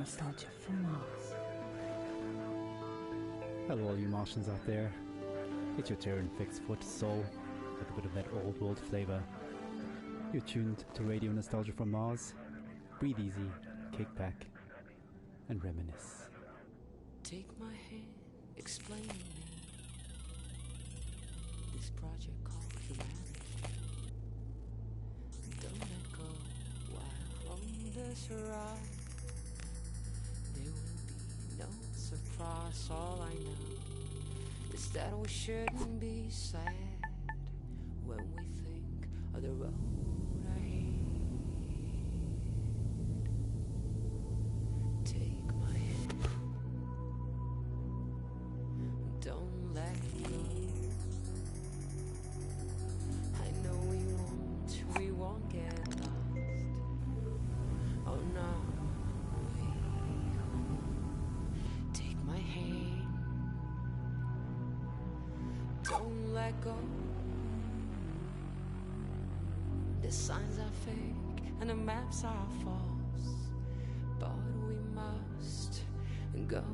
Nostalgia from Mars. Hello all you Martians out there. It's your turn, fixed foot soul, with a bit of that old world flavor. You're tuned to Radio Nostalgia from Mars. Breathe easy, kick back, and reminisce. Take my hand, explain to me this project called humanity. Don't let go while on this ride. There will be no surprise. All I know is that we shouldn't be sad when we think of the road ahead. Take my hand, don't let go. I know we won't get lost. Oh no, we won't. Take my hand, don't let go. The signs are fake and the maps are false, but we must go on.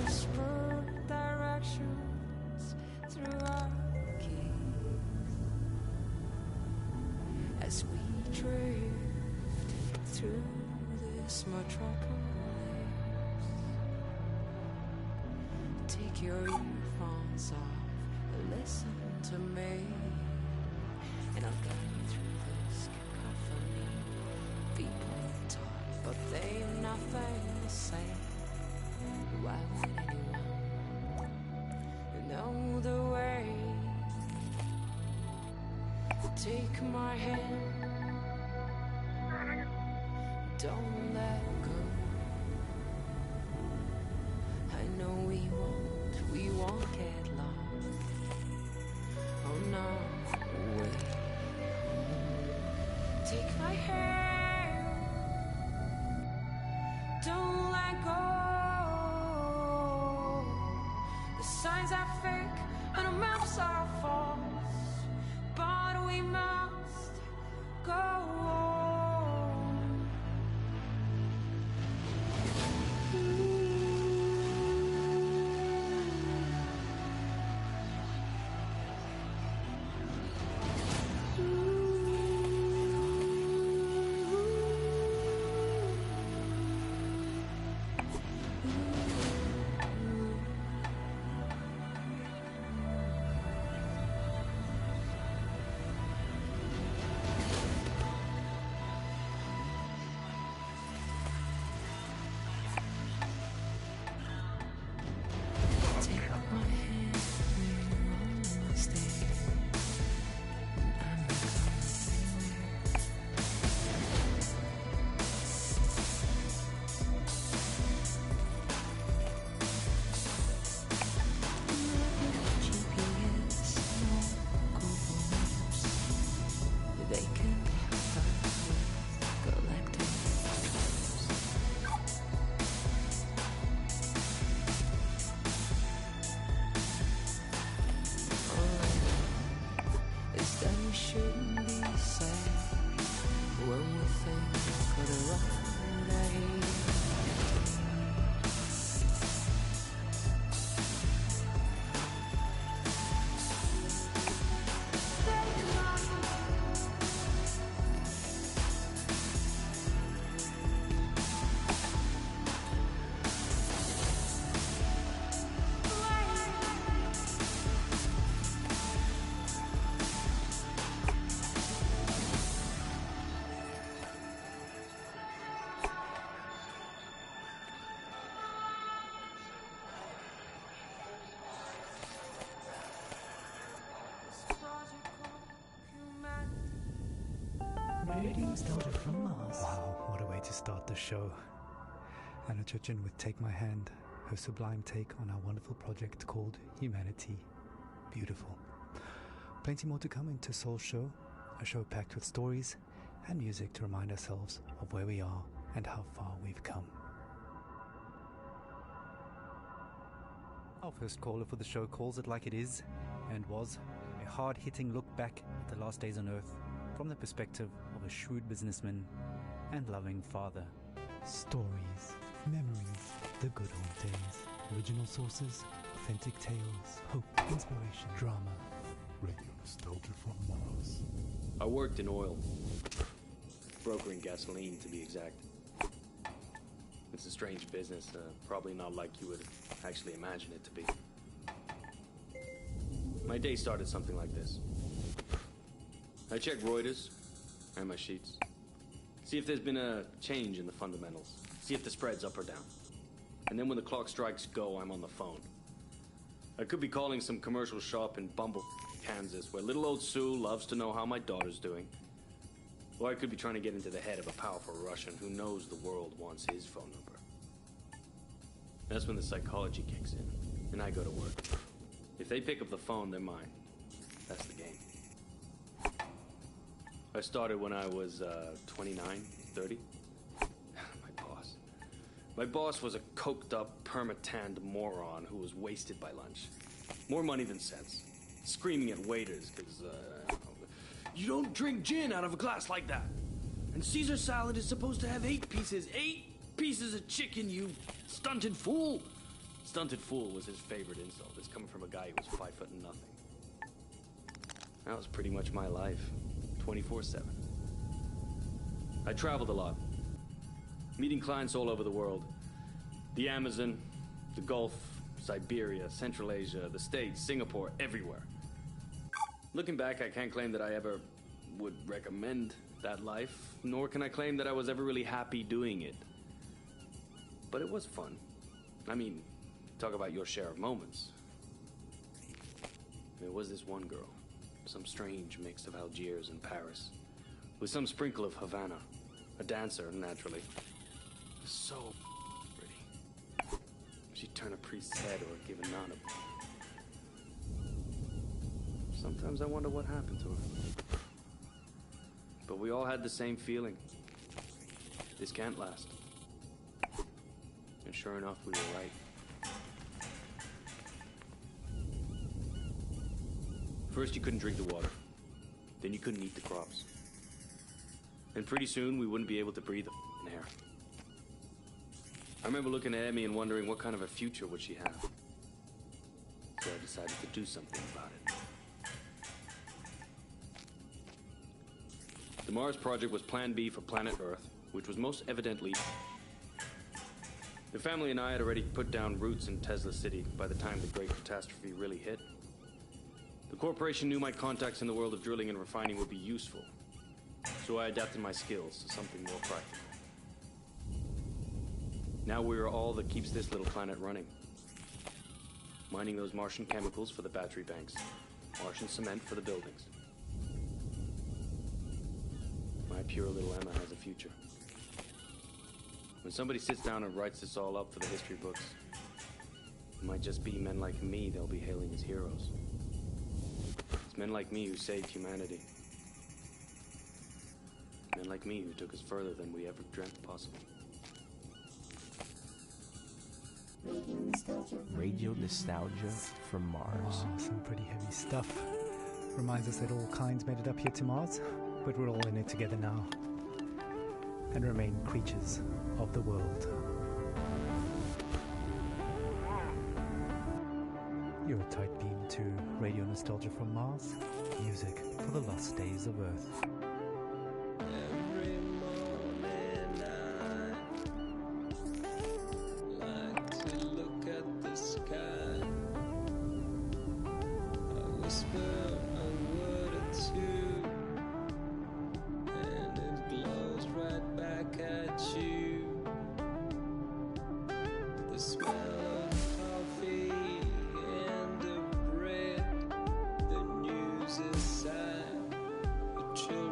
Whisper directions through our keys as we drift through this metropolis. Take your earphones off and listen to me, and I'll guide you through this cacophony. People talk, but they've nothing to say. Why would anyone know the way? Take my hand, don't let go. I know we won't get lost. Oh no, wait. Take my hand, don't let go. The signs are fake and the maps are false, but we must go on. Take my hand, we're almost there. I'm not going GPS, no Google Maps. They can help us with collecting clues. All I know is that we shouldn't be sad when we think of the road ahead. Radio Nostalgia from Mars. Wow, what a way to start the show. Anna Churchin with Take My Hand, her sublime take on our wonderful project called Humanity. Beautiful. Plenty more to come into Soul Show. a show packed with stories and music to remind ourselves of where we are and how far we've come. Our first caller for the show calls it like it is, and was a hard-hitting look back at the last days on Earth from the perspective of a shrewd businessman and loving father. Stories, memories, the good old days, original sources, authentic tales, hope, inspiration, drama. Radio Nostalgia from Mars. I worked in oil, brokering gasoline to be exact. It's a strange business, probably not like you would actually imagine it to be. My day started something like this. I check Reuters and my sheets. See if there's been a change in the fundamentals. See if the spread's up or down. And then when the clock strikes go, I'm on the phone. I could be calling some commercial shop in Bumble, Kansas, where little old Sue loves to know how my daughter's doing. Or I could be trying to get into the head of a powerful Russian who knows the world wants his phone number. That's when the psychology kicks in, and I go to work. If they pick up the phone, they're mine. That's the game. I started when I was 29, 30. My boss was a coked-up, perma-tanned moron who was wasted by lunch. More money than sense. Screaming at waiters because, you don't drink gin out of a glass like that. And Caesar salad is supposed to have 8 pieces. 8 pieces of chicken, you stunted fool. Stunted fool was his favorite insult. It's coming from a guy who was 5 foot and nothing. That was pretty much my life. 24/7. I traveled a lot. Meeting clients all over the world. The Amazon, the Gulf, Siberia, Central Asia, the States, Singapore, everywhere. Looking back, I can't claim that I ever would recommend that life, nor can I claim that I was ever really happy doing it. But it was fun. I mean, talk about your share of moments. There was this one girl, some strange mix of Algiers and Paris, with some sprinkle of Havana, a dancer, naturally. So pretty. She'd turn a priest's head or give a nun a... Sometimes I wonder what happened to her. But we all had the same feeling. This can't last. And sure enough, we were right. First, you couldn't drink the water. Then you couldn't eat the crops. And pretty soon, we wouldn't be able to breathe the air. I remember looking at Emmy and wondering what kind of a future would she have. So I decided to do something about it. The Mars project was Plan B for planet Earth, which was most evidently... The family and I had already put down roots in Tesla City by the time the great catastrophe really hit. The corporation knew my contacts in the world of drilling and refining would be useful, so I adapted my skills to something more practical. Now we are all that keeps this little planet running. Mining those Martian chemicals for the battery banks, Martian cement for the buildings. My pure little Emma has a future. When somebody sits down and writes this all up for the history books, it might just be men like me they'll be hailing as heroes. It's men like me who saved humanity. Men like me who took us further than we ever dreamt possible. Radio Nostalgia from Mars. Oh, some pretty heavy stuff. Reminds us that all kinds made it up here to Mars, but we're all in it together now. And remain creatures of the world. You're a tight beam to Radio Nostalgia from Mars. Music for the lost days of Earth. Every morning I like to look at the sky. I whisper a word or two, and it glows right back at you. The smell of coffee and the bread, the news is sad, the children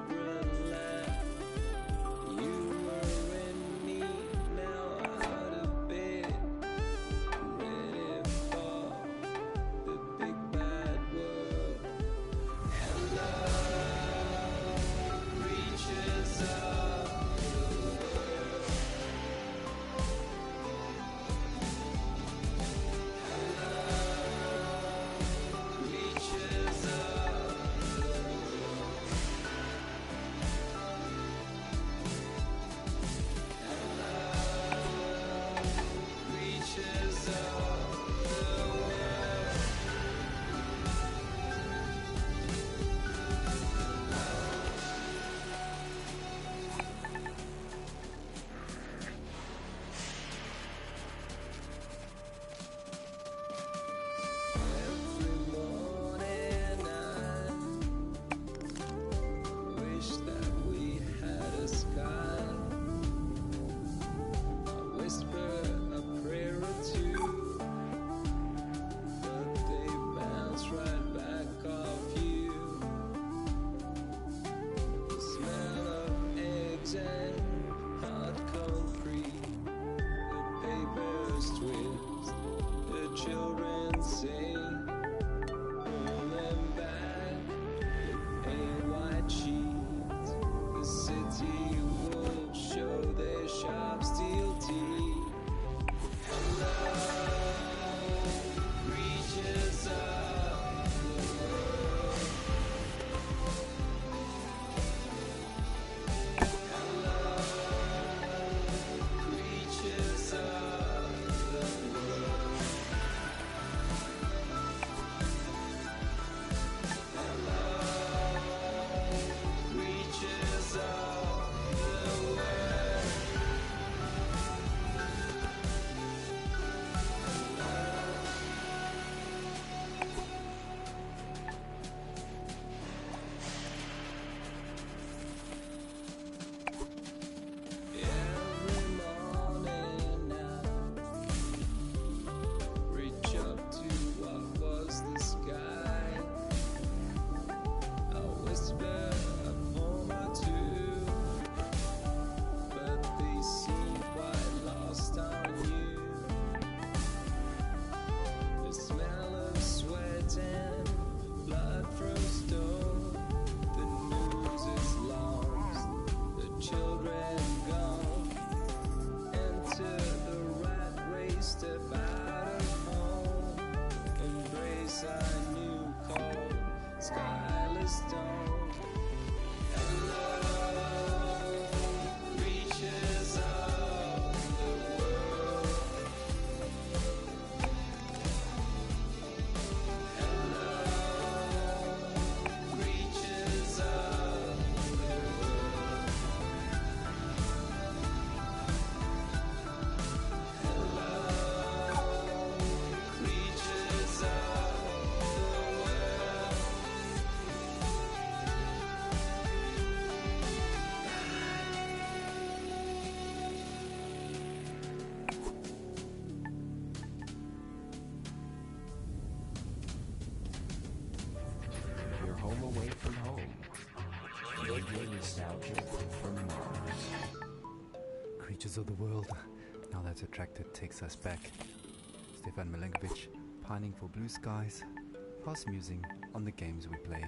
stones and hard concrete. The papers twist, the children sing. Pull them back, a white sheet. The city wolves show their sharp steel teeth. Hello, creatures of the world. Hello, creatures of the world. Hello, creatures of the world. Every morning I reach up to what was the sky. I whisper a poem or two, but they seem quite lost on you. The smell of sweat and blood from stone. The news is lost, the children gone. Enter the rat race, step out of home. Embrace our new cold, skyless dome. Hello, creatures of the world. Hello, creatures of the world. Hello, creatures of the world. You're home away from home. Radio nostalgia from Mars. Creatures of the world. Now that Attracted takes us back. Stefan Milenkovic pining for blue skies, fast musing on the games we play.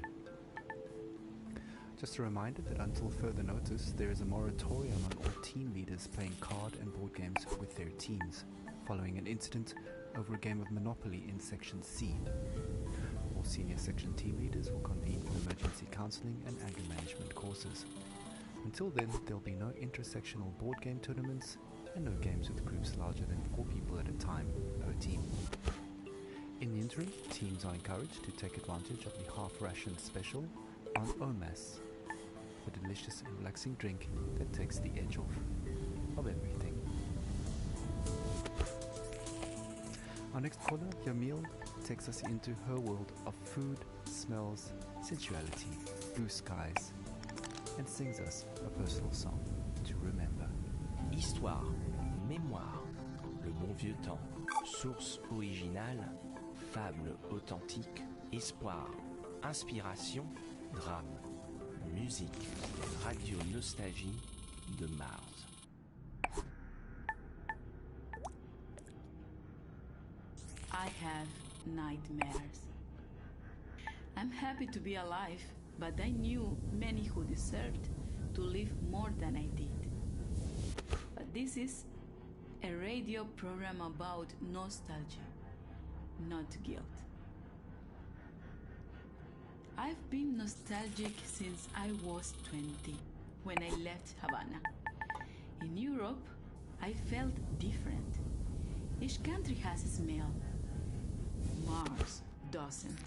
Just a reminder that until further notice, there is a moratorium on all team leaders playing card and board games with their teams, following an incident over a game of Monopoly in Section C. All senior section team leaders will convene for emergency counseling and anger management courses. Until then, there'll be no intersectional board game tournaments and no games with groups larger than 4 people at a time per team. In the interim, teams are encouraged to take advantage of the half-ration special on OMAS, the delicious and relaxing drink that takes the edge off of everything. Our next caller, Yamil, takes us into her world of food, smells, sensuality, blue skies, and sings us a personal song to remember. Histoire, mémoire, le bon vieux temps, source originale, fable authentique, espoir, inspiration, drame, musique, radio nostalgie de Mars. I have nightmares. I'm happy to be alive, but I knew many who deserved to live more than I did. But this is a radio program about nostalgia, not guilt. I've been nostalgic since I was 20, when I left Havana. In Europe, I felt different. Each country has a smell. Mars doesn't.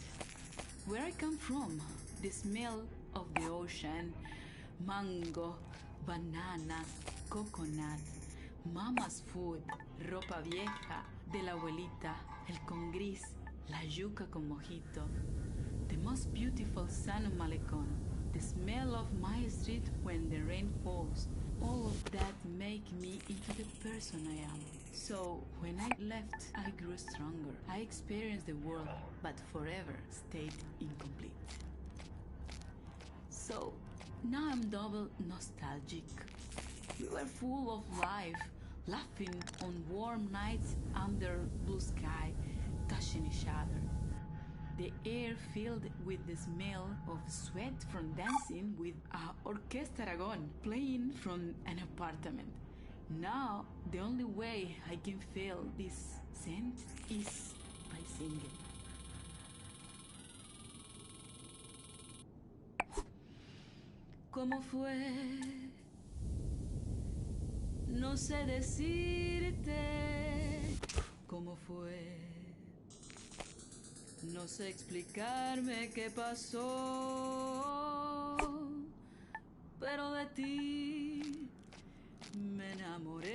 Where I come from, the smell of the ocean, mango, banana, coconut, mama's food, ropa vieja, de la abuelita, el con gris, la yuca con mojito, the most beautiful sun of Malecon, the smell of my street when the rain falls, all of that make me into the person I am. So when I left, I grew stronger. I experienced the world, but forever stayed incomplete. So Now I'm double nostalgic. We were full of life, laughing on warm nights under blue sky, touching each other. The air filled with the smell of sweat from dancing with a orchestra aragon playing from an apartment. Now, the only way I can feel this scent is by singing. ¿Cómo fue? No sé decirte cómo fue. No sé explicarme qué pasó, pero de ti me enamoré.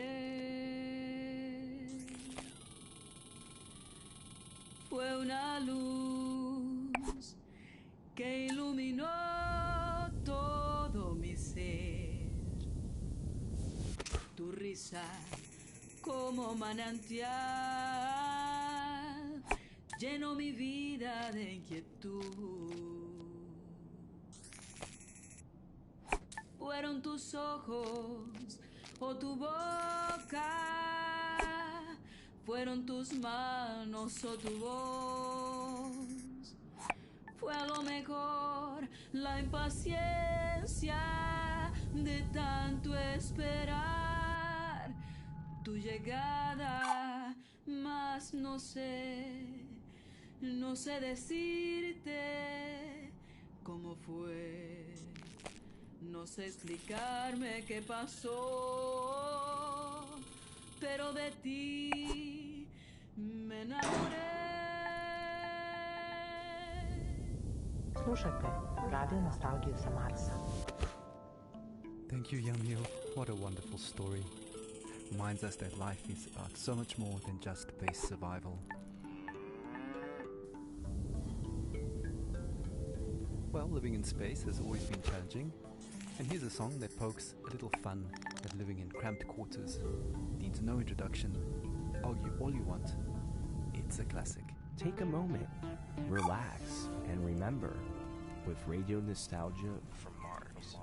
Fue una luz que iluminó todo mi ser. Tu risa como manantial llenó mi vida de inquietud. Fueron tus ojos o tu boca, fueron tus manos o tu voz. Fue a lo mejor la impaciencia de tanto esperar tu llegada, mas no sé decirte cómo fue. No sé explicarme qué pasó, pero de ti me enamoré. Slušajte Radio Nostalgiju sa Marsa. Thank you, Young Neil. What a wonderful story. Reminds us that life is about so much more than just base survival. Well, living in space has always been challenging, and here's a song that pokes a little fun at living in cramped quarters. Needs no introduction. Argue all you want. It's a classic. Take a moment, relax, and remember with Radio Nostalgia from Mars.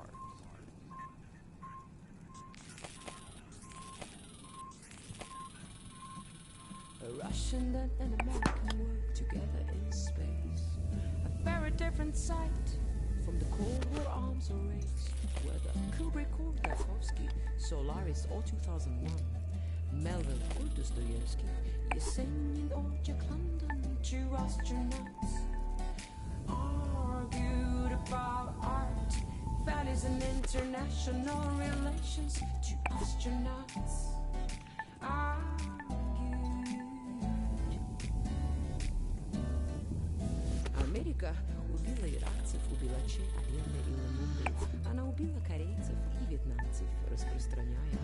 A Russian and an American work together in space. A very different sight from the Cold War arms race. Whether Kubrick or Tarkovsky, Solaris or 2001, Melville or Dostoevsky, Yesenin or Jack London, two astronauts argued about art, values and international relations. Two astronauts Америка убила иранцев, убила Че-Алена и Ламунды. Она убила корейцев и вьетнамцев, распространяя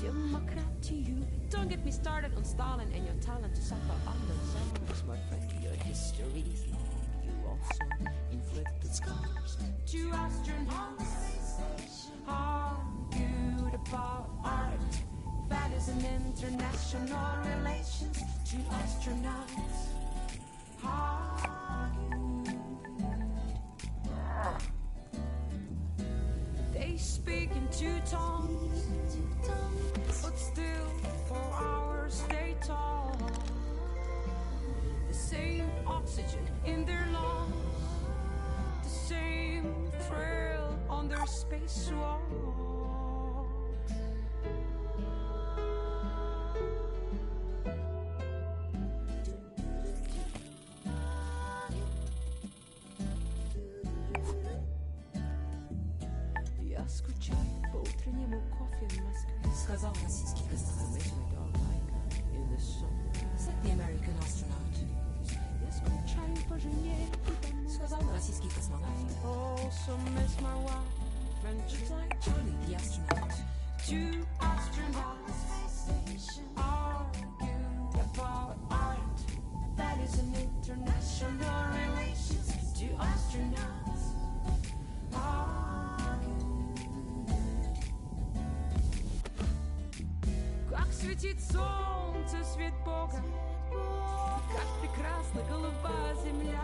демократию. Don't get me started on Stalin and your talent to suffer under czars. My friend, your history is long. You also inflicted scars. Two astronauts argued about art, values and international relations. Two astronauts they speak in two tongues, but still for hours they talk. The same oxygen in their lungs, the same thrill on their spacewalk. По утреннему кофе в Москве сказал российский космонавт. In the summer, said the American astronaut. Я скучаю по жене и дому, сказал российский космонавт. Also miss my wife and replied Charlie the astronaut. Two astronauts argued about art, values and international relations. Two astronauts как светит солнце, свет Бога, как прекрасна голубая земля.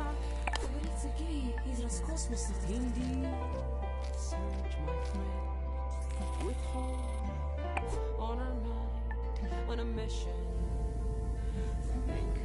Говорится геи из Роскосмоса в Индии. Search, my friend, with hope on our mind, on a mission for mankind.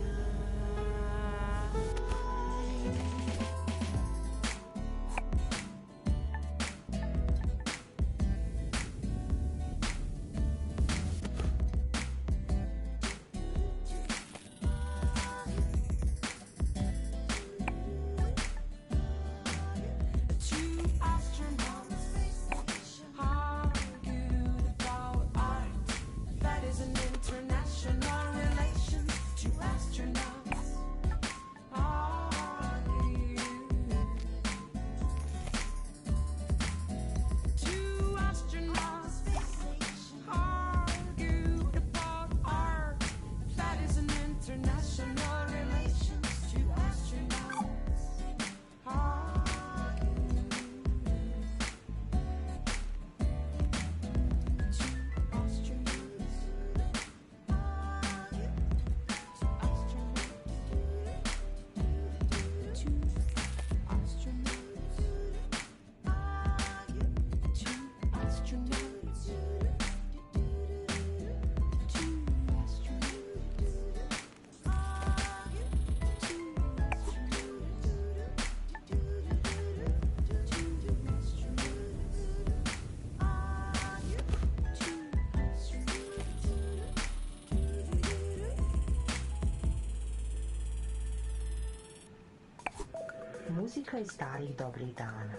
Muzika iz starih dobrih dana.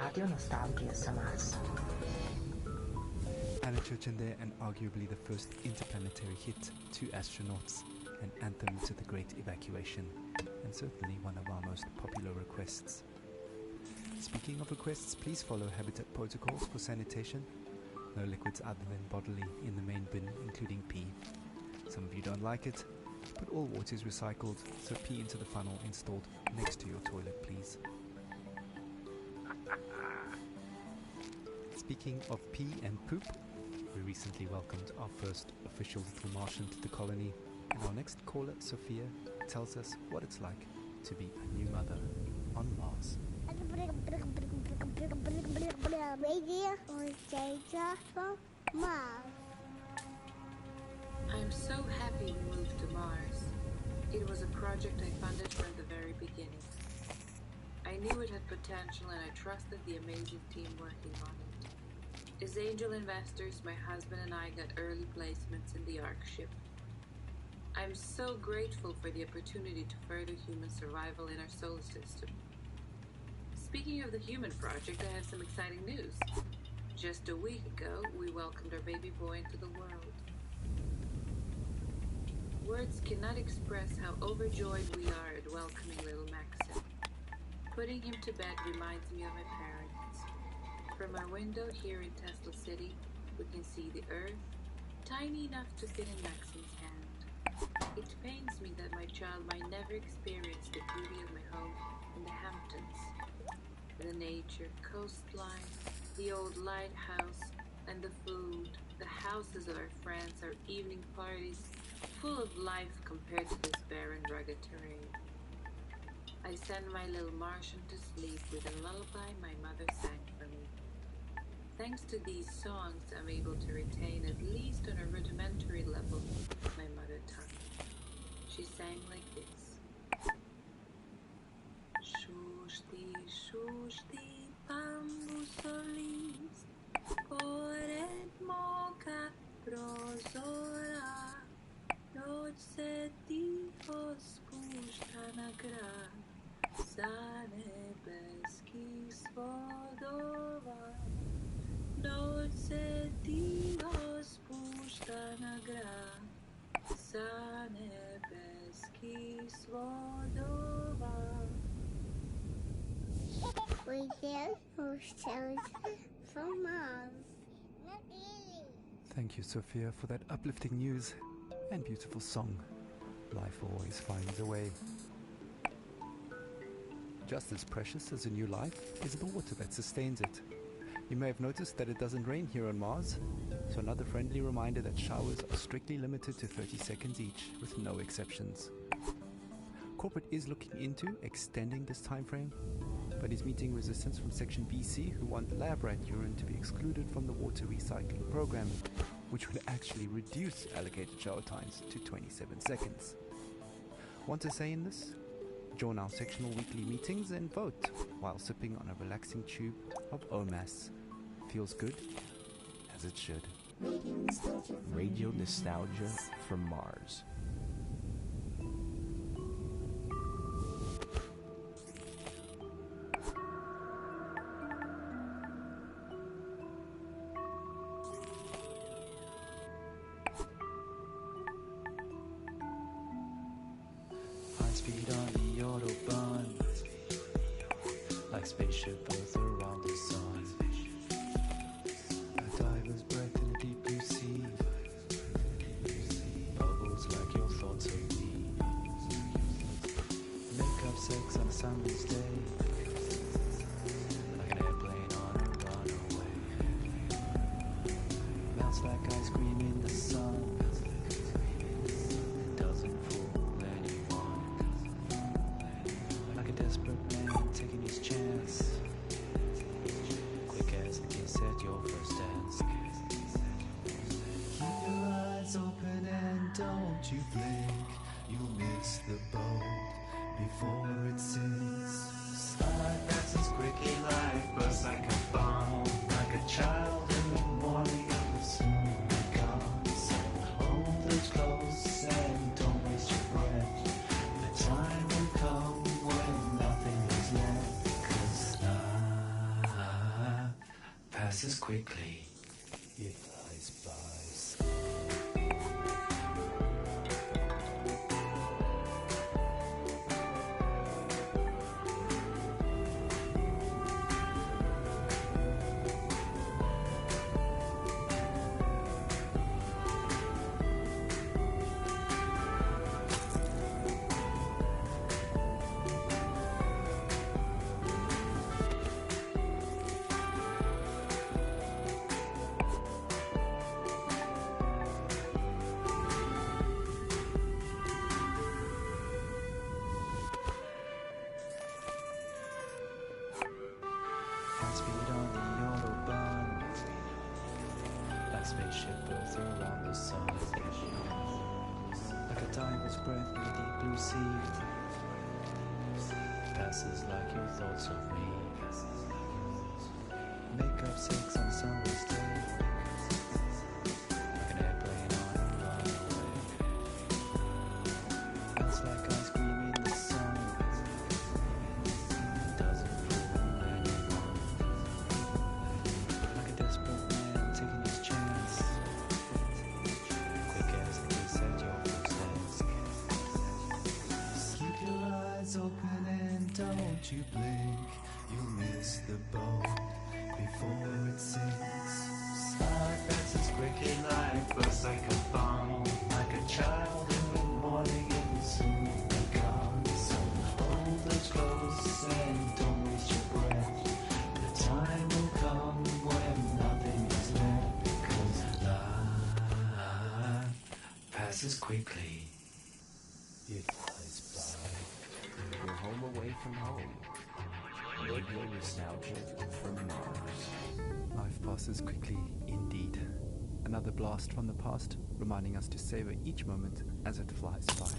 Radio nostalgija sa Marsa. Anna Churchinder, and arguably the first interplanetary hit, Two Astronauts, an anthem to the Great Evacuation, and certainly one of our most popular requests. Speaking of requests, please follow Habitat protocols for sanitation. No liquids other than bodily in the main bin, including pee. Some of you don't like it, but all water is recycled, so pee into the funnel installed next to your toilet, please. Speaking of pee and poop, we recently welcomed our first official little Martian to the colony, and our next caller, Sophia, tells us what it's like to be a new mother on Mars. Radio nostalgia from Mars. I'm so happy we moved to Mars. It was a project I funded from the very beginning. I knew it had potential and I trusted the amazing team working on it. As angel investors, my husband and I got early placements in the Ark ship. I'm so grateful for the opportunity to further human survival in our solar system. Speaking of the human project, I have some exciting news. Just a week ago, we welcomed our baby boy into the world. Words cannot express how overjoyed we are at welcoming little Maxim. Putting him to bed reminds me of my parents. From our window here in Tesla City, we can see the Earth, tiny enough to fit in Maxim's hand. It pains me that my child might never experience the beauty of my home in the Hamptons. The nature, coastline, the old lighthouse, and the food, the houses of our friends, our evening parties, full of life compared to this barren, rugged terrain. I send my little Martian to sleep with a lullaby my mother sang for me. Thanks to these songs, I'm able to retain, at least on a rudimentary level, my mother tongue. She sang like this. Shushti, shushti, bamboo solis, pored moka prozora, noc ticho spušta na grad, sa nebeských svodova. Noc ticho spušta na grad, sa nebeských svodova. Radio nostalgia from Mars. Thank you, Sophia, for that uplifting news and beautiful song. Life always finds a way. Just as precious as a new life is the water that sustains it. You may have noticed that it doesn't rain here on Mars, so another friendly reminder that showers are strictly limited to 30 seconds each, with no exceptions. corporate is looking into extending this time frame, but is meeting resistance from Section BC, who want lab rat urine to be excluded from the water recycling program, which would actually reduce allocated shower times to 27 seconds. Want to say in this? Join our sectional weekly meetings and vote while sipping on a relaxing tube of OMAS. Feels good, as it should. Radio Nostalgia from Mars. High speed on the Autobahn, like spaceship Earth around the sun. A diver's breath in a deep blue sea, bubbles like your thoughts of me. Make up sex on a summer's day, like an airplane on a runaway. Melts like ice cream in the sun, doesn't fool anyone. Like a desperate man taking his chance, quick as the kiss at your first dance. Keep your eyes open and don't you blink, you'll miss the boat before it sinks. Slide passes quickly like buzz like a bomb, like a child in the morning, you'll soon be gone. So hold it close and don't waste your breath, the time will come when nothing is left, 'cause life passes quickly, it flies by. High speed on the Autobahn, like spaceship Earth around the sun. Like a diver's breath in the deep blue sea, passes like your thoughts of me. Make up sex on a summer's day, like an airplane on a runaway. Melts like ice cream in the sun, doesn't fool anyone. Like a desperate man taking his chance, quick as the kiss at your first dance. Keep your eyes open and don't you blink, you'll miss the boat before it sinks. Slide passes quickly like buzz like a bomb, like a child in the morning, it will soon be gone. So hold it close and don't waste your breath, the time will come when nothing is left, 'cause life passes quickly, it flies by. Go home away from home. Radio Nostalgia from Mars. Life passes quickly indeed. Another blast from the past, reminding us to savor each moment as it flies by.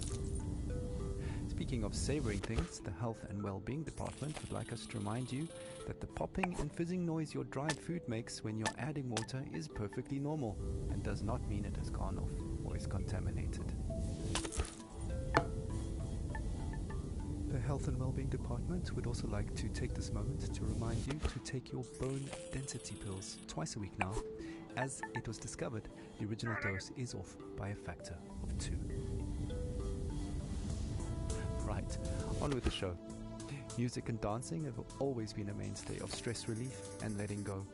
Speaking of savoring things, the Health and Wellbeing Department would like us to remind you that the popping and fizzing noise your dried food makes when you're adding water is perfectly normal and does not mean it has gone off or is contaminated. The Health and Wellbeing Department would also like to take this moment to remind you to take your bone density pills twice a week now, as it was discovered the original dose is off by a factor of 2. Right, on with the show. Music and dancing have always been a mainstay of stress relief and letting go.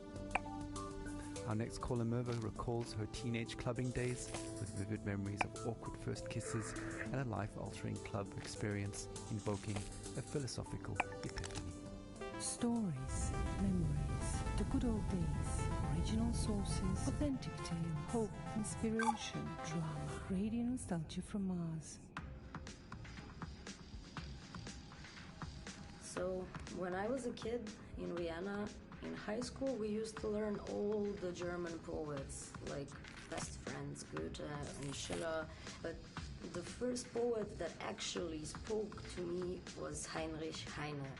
Our next caller, Merva, recalls her teenage clubbing days with vivid memories of awkward first kisses and a life-altering club experience invoking a philosophical epiphany. Stories, memories, the good old days, original sources, authentic tale, hope, inspiration, drama, radio nostalgia from Mars. So when I was a kid in Vienna, in high school, we used to learn all the German poets, like Best Friends, Goethe and Schiller. But the first poet that actually spoke to me was Heinrich Heine.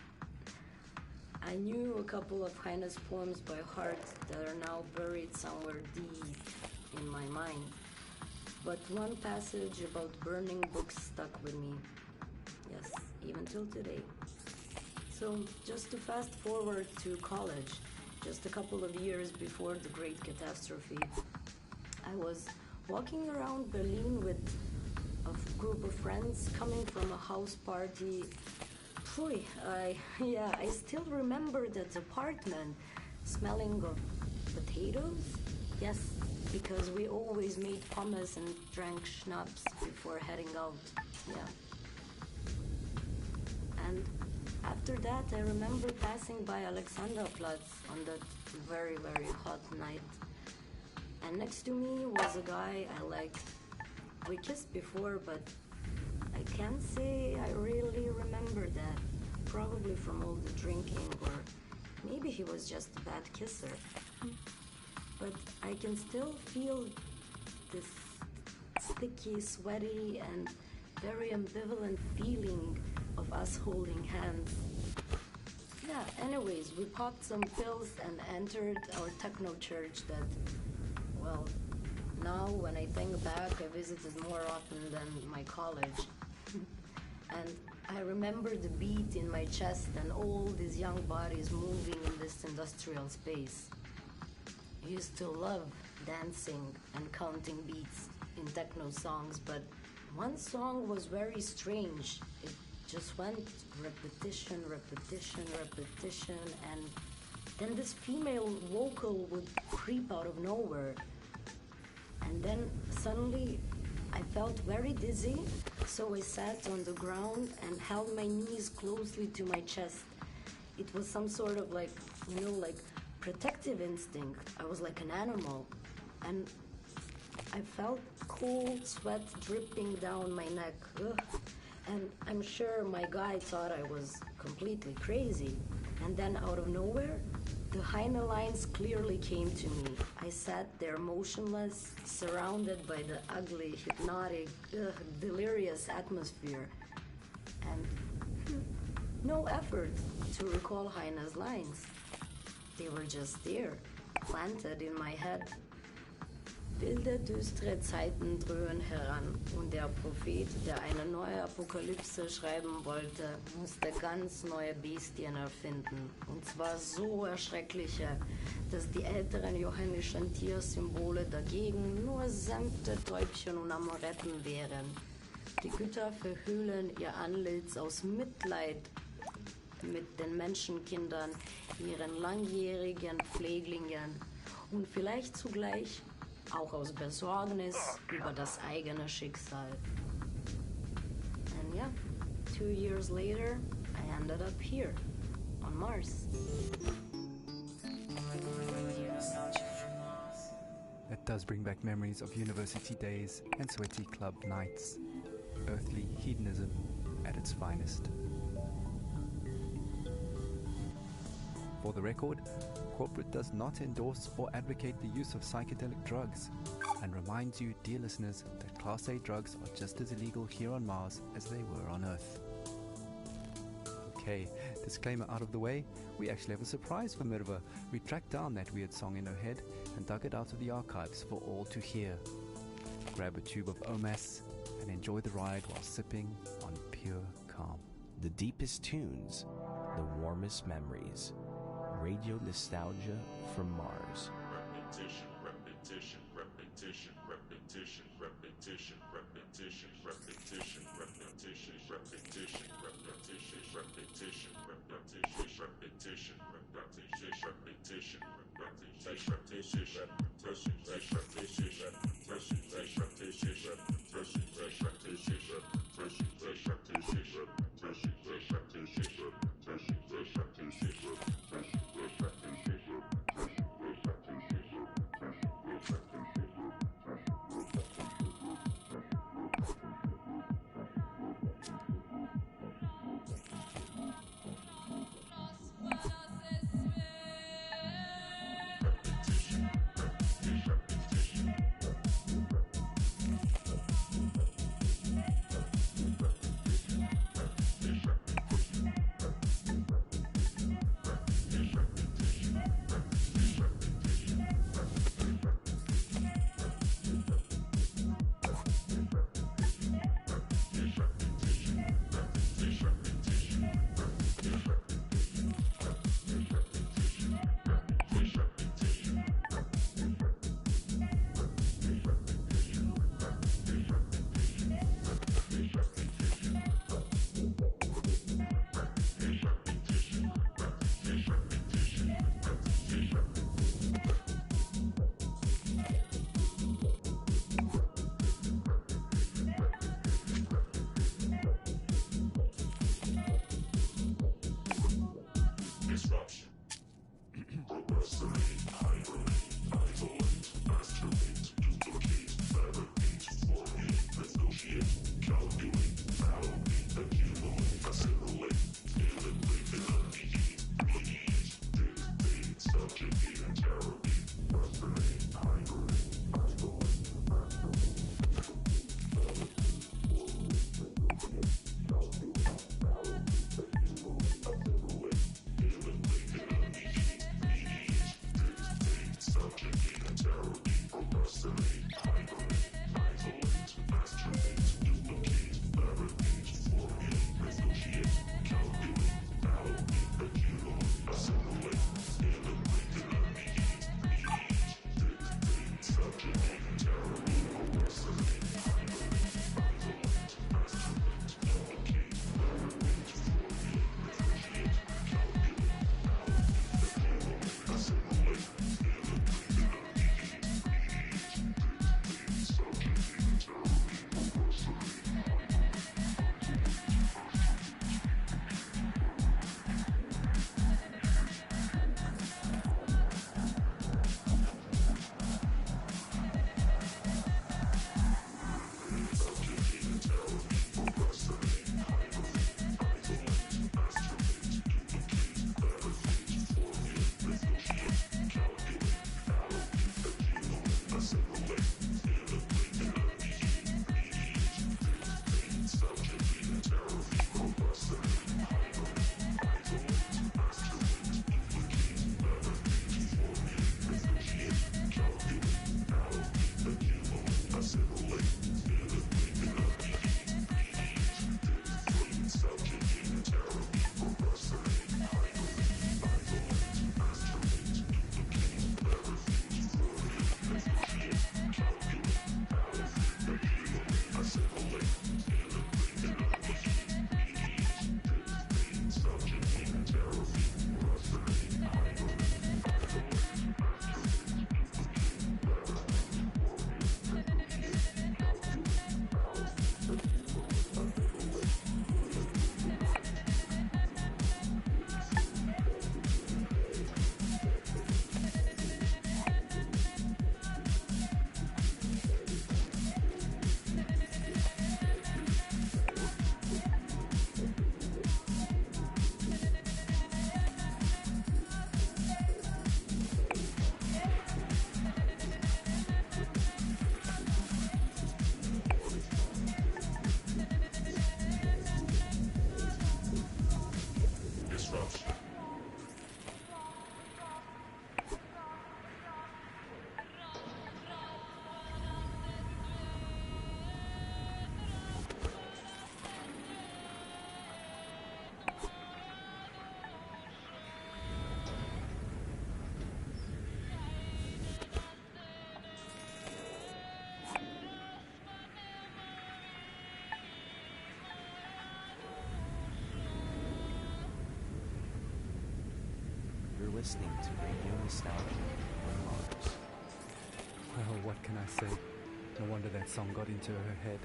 I knew a couple of Heine's poems by heart that are now buried somewhere deep in my mind. But one passage about burning books stuck with me. Yes, even till today. So just to fast forward to college, just a couple of years before the Great Catastrophe, I was walking around Berlin with a group of friends coming from a house party. Phew, I still remember that apartment smelling of potatoes. Yes, because we always made pommes and drank schnapps before heading out. Yeah. And after that, I remember passing by Alexanderplatz on that very, very hot night. And next to me was a guy I liked. We kissed before, but I can't say I really remember that. Probably from all the drinking, or maybe he was just a bad kisser. But I can still feel this sticky, sweaty, and very ambivalent feeling of us holding hands. Yeah, anyways, we popped some pills and entered our techno church that, well, now when I think back, I visited more often than my college. And I remember the beat in my chest and all these young bodies moving in this industrial space. I used to love dancing and counting beats in techno songs, but one song was very strange. It just went repetition, repetition, repetition, and then this female vocal would creep out of nowhere. And then suddenly I felt very dizzy, so I sat on the ground and held my knees closely to my chest. It was some sort of like protective instinct. I was like an animal. And I felt cold sweat dripping down my neck. Ugh. And I'm sure my guy thought I was completely crazy. And then out of nowhere, the Heine lines clearly came to me. I sat there motionless, surrounded by the ugly, hypnotic, delirious atmosphere. And no effort to recall Heine's lines. They were just there, planted in my head. Wilde, düstere Zeiten dröhnen heran und der Prophet, der eine neue Apokalypse schreiben wollte, musste ganz neue Bestien erfinden. Und zwar so erschreckliche, dass die älteren johannischen Tiersymbole dagegen nur sanfte Täubchen und Amoretten wären. Die Götter verhüllen ihr Antlitz aus Mitleid mit den Menschenkindern, ihren langjährigen Pfleglingen und vielleicht zugleich auch aus Besorgnis über das eigene Schicksal. And yeah, 2 years later, I ended up here, on Mars. That does bring back memories of university days and sweaty club nights. Earthly hedonism at its finest. For the record, corporate does not endorse or advocate the use of psychedelic drugs, and reminds you, dear listeners, that Class A drugs are just as illegal here on Mars as they were on Earth. Okay, disclaimer out of the way, we actually have a surprise for Mirva. We tracked down that weird song in her head and dug it out of the archives for all to hear. Grab a tube of OMAS and enjoy the ride while sipping on pure calm. The deepest tunes, the warmest memories. Radio nostalgia from Mars. Repetition, repetition, repetition, repetition, repetition, repetition, repetition, repetition, repetition, repetition, repetition, repetition, repetition, repetition, repetition, listening to Radio Nostalgia on Mars. Well, what can I say? No wonder that song got into her head.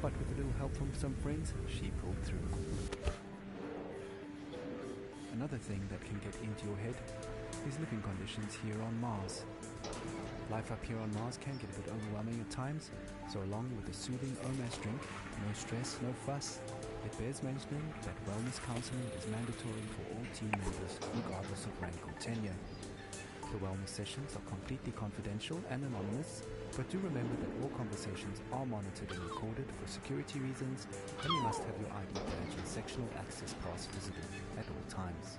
But with a little help from some friends, she pulled through. Another thing that can get into your head is living conditions here on Mars. Life up here on Mars can get a bit overwhelming at times, so along with a soothing OMAS drink, no stress, no fuss, it bears mentioning that wellness counseling is mandatory for all team members, regardless of rank or tenure. The wellness sessions are completely confidential and anonymous, but do remember that all conversations are monitored and recorded for security reasons, and you must have your ID badge and sectional access pass visible at all times.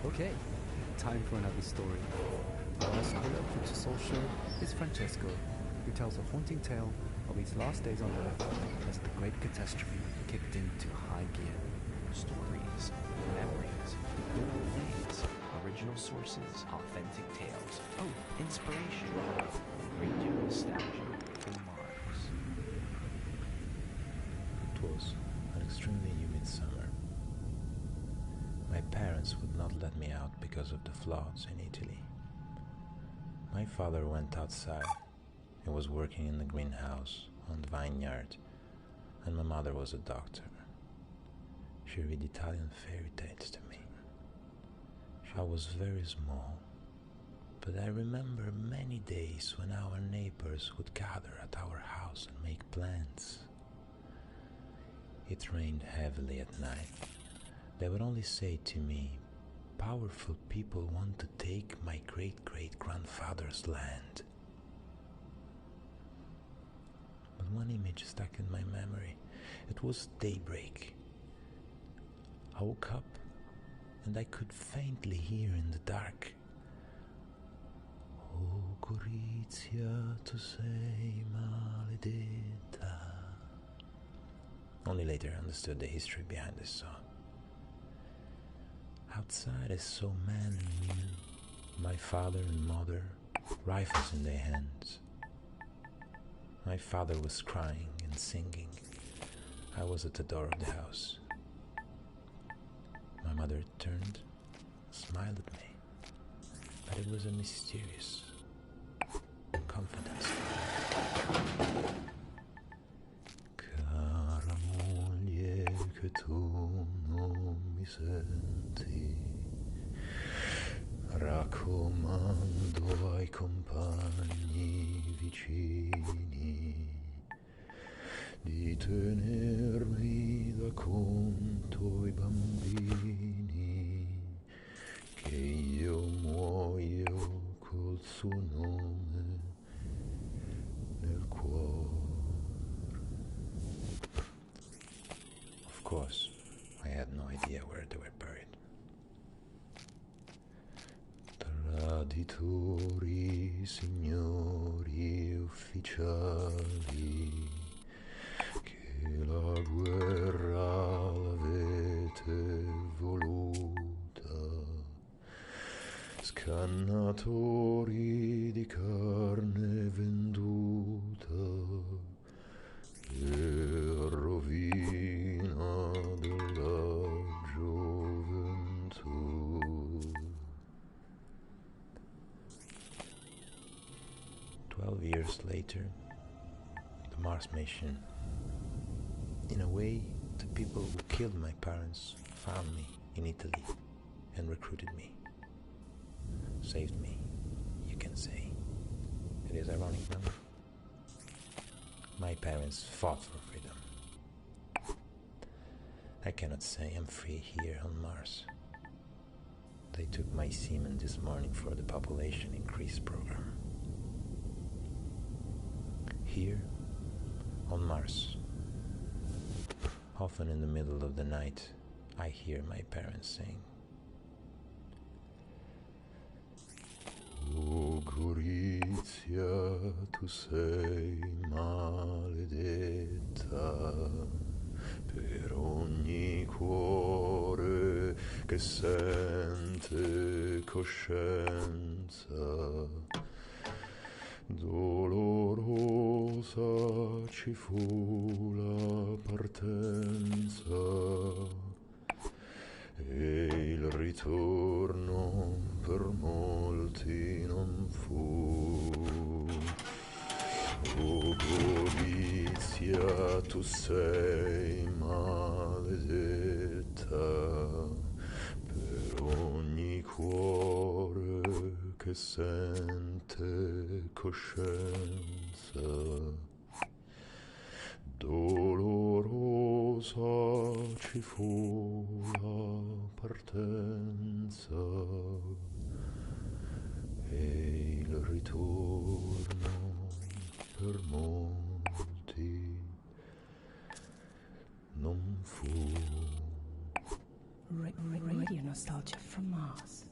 Okay, time for another story. Our last caller for the Soul Show is Francesco, who tells a haunting tale of his last days on Earth as the Great Catastrophe kicked into high gear. Stories, memories, good old days, original sources, authentic tales, inspiration. Radio Nostalgia from Mars. It was an extremely humid summer. My parents would not let me out because of the floods in Italy. My father went outside. He was working in the greenhouse on the vineyard, and my mother was a doctor. She read Italian fairy tales to me. I was very small, but I remember many days when our neighbors would gather at our house and make plans. It rained heavily at night. They would only say to me, "Powerful people want to take my great-great-grandfather's land." But one image stuck in my memory. It was daybreak. I woke up and I could faintly hear in the dark, "Oh Gorizia, tu sei maledetta." Only later I understood the history behind this song. Outside I saw men and women, my father and mother, rifles in their hands. My father was crying and singing. I was at the door of the house. My mother turned, smiled at me, but it was a mysterious confidence. Cara moglie, che tu non mi senti, raccomando ai compagni vicini di tenermi da conto i bambini, che io muoio col suo nome nel cuore. Of course, I had no idea where they were buried. Traditori, signori ufficiali, che la guerra l'avete voluta, scannatori di carne venduta, e rovina della gioventù. 12 years later, the Mars mission. In a way, the people who killed my parents found me in Italy and recruited me. Saved me, you can say. It is ironic, no? My parents fought for freedom. I cannot say I'm free here on Mars. They took my semen this morning for the population increase program. Here, on Mars, often in the middle of the night, I hear my parents sing. Oh Gorizia, tu sei maledetta, per ogni cuore che sente coscienza, Dolorosa ci fu la partenza e il ritorno per molti non fu. O Gorizia, tu sei maledetta per ogni cuore che sente coscienza. Dolorosa ci fu la partenza e il ritorno per molti non fu. Radio nostalgia from Mars.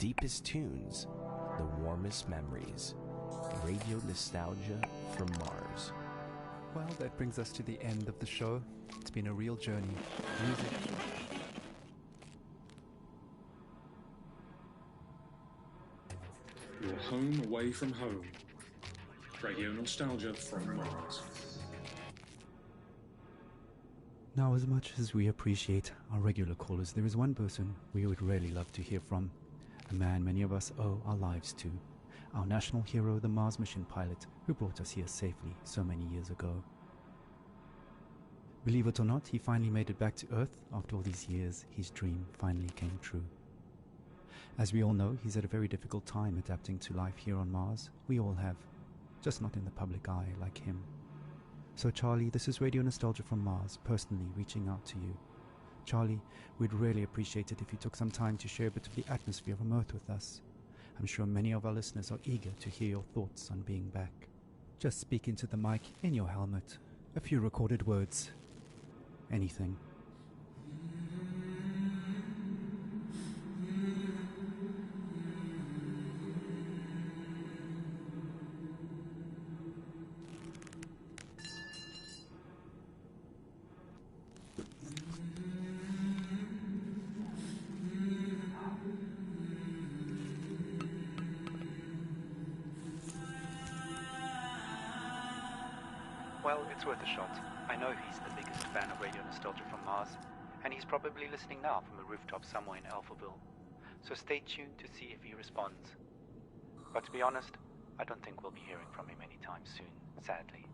deepest tunes, the warmest memories. Radio nostalgia from Mars. Well, that brings us to the end of the show. It's been a real journey. Music. Your home away from home. Radio nostalgia from Mars. Now, as much as we appreciate our regular callers, there is one person we would really love to hear from. A man many of us owe our lives to. Our national hero, the Mars mission pilot, who brought us here safely so many years ago. Believe it or not, he finally made it back to Earth. After all these years, his dream finally came true. As we all know, he's had a very difficult time adapting to life here on Mars. We all have, just not in the public eye like him. So Charlie, this is Radio Nostalgia from Mars, personally reaching out to you. Charlie, we'd really appreciate it if you took some time to share a bit of the atmosphere from Earth with us. I'm sure many of our listeners are eager to hear your thoughts on being back. Just speak into the mic in your helmet. A few recorded words. Anything. Well, it's worth a shot. I know he's the biggest fan of Radio Nostalgia from Mars, and he's probably listening now from a rooftop somewhere in Alphaville. So stay tuned to see if he responds. But to be honest, I don't think we'll be hearing from him anytime soon, sadly.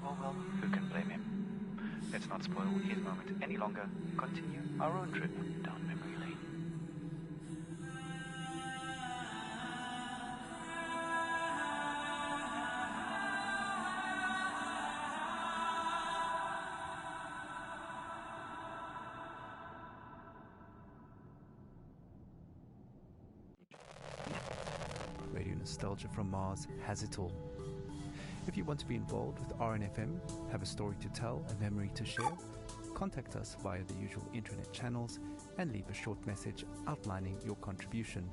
Oh well, who can blame him? Let's not spoil his moment any longer. Continue our own trip down memory lane. Radio Nostalgia from Mars has it all. If you want to be involved with RNFM, have a story to tell, a memory to share, contact us via the usual internet channels and leave a short message outlining your contribution.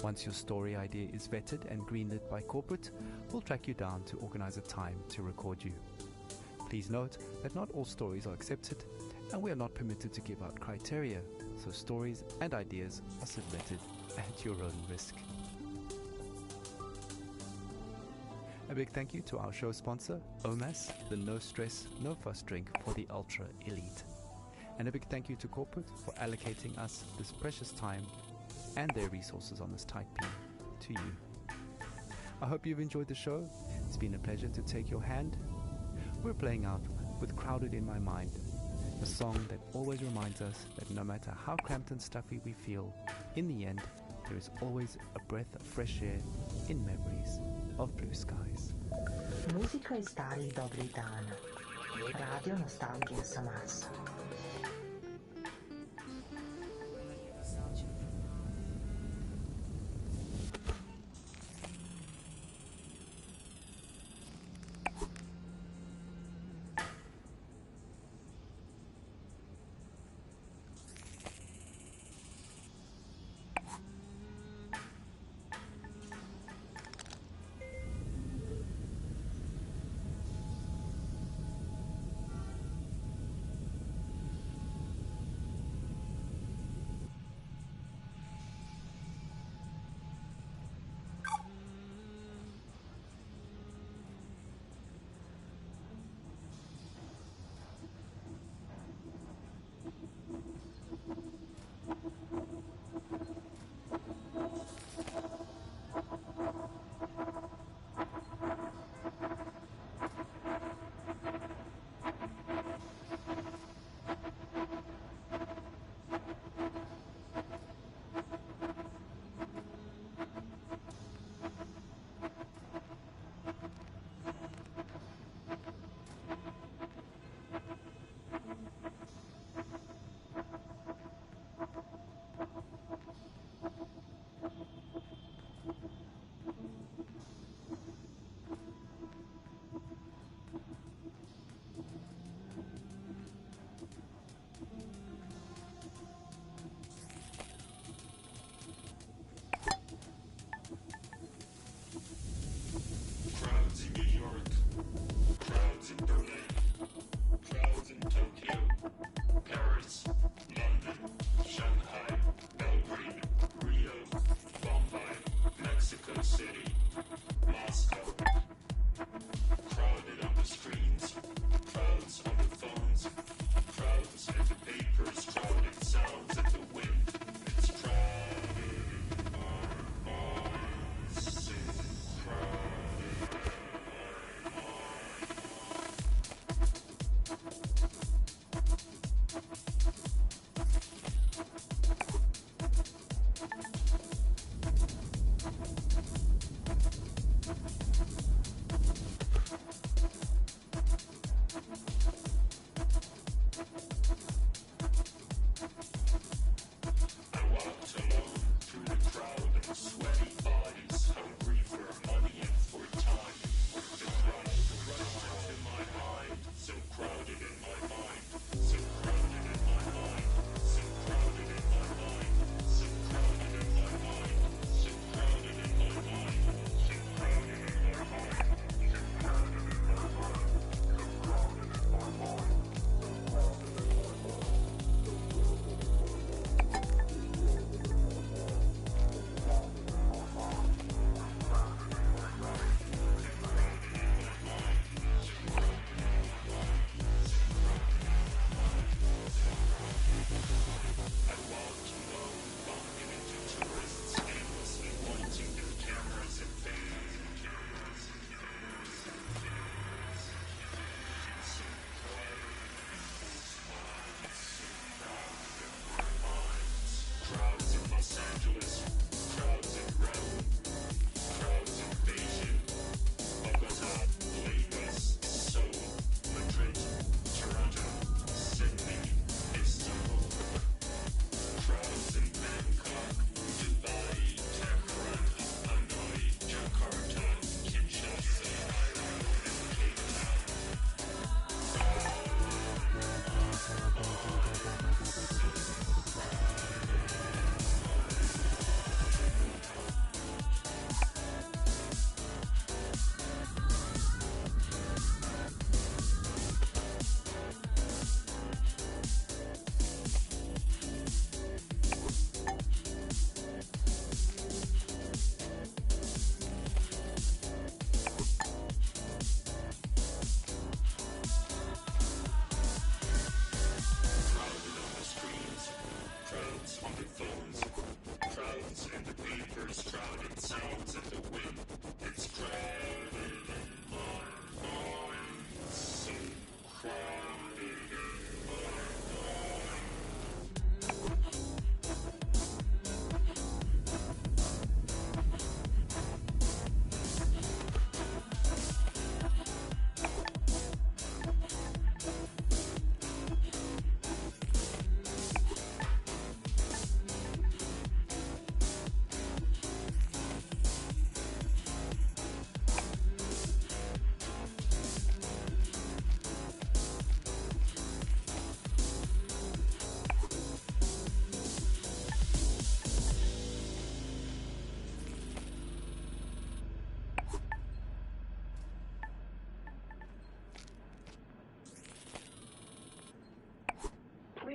Once your story idea is vetted and greenlit by corporate, we'll track you down to organize a time to record you. Please note that not all stories are accepted and we are not permitted to give out criteria, so stories and ideas are submitted at your own risk. A big thank you to our show sponsor, OMAS, the No Stress, No Fuss drink for the Ultra Elite. And a big thank you to corporate for allocating us this precious time and their resources on this tight beam to you. I hope you've enjoyed the show. It's been a pleasure to take your hand. We're playing out with Crowded in My Mind, a song that always reminds us that no matter how cramped and stuffy we feel, in the end, there is always a breath of fresh air in memories of blue skies. Muzika iz starih dobrih dana. Radio nostalgija sa Marsa.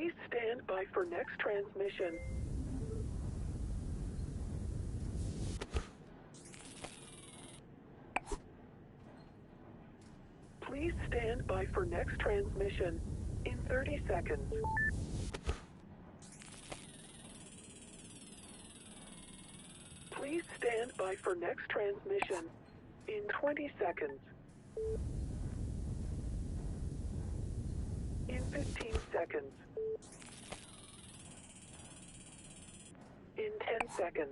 Please stand by for next transmission. Please stand by for next transmission in 30 seconds. Please stand by for next transmission in 20 seconds. In 15 seconds. In 10 seconds.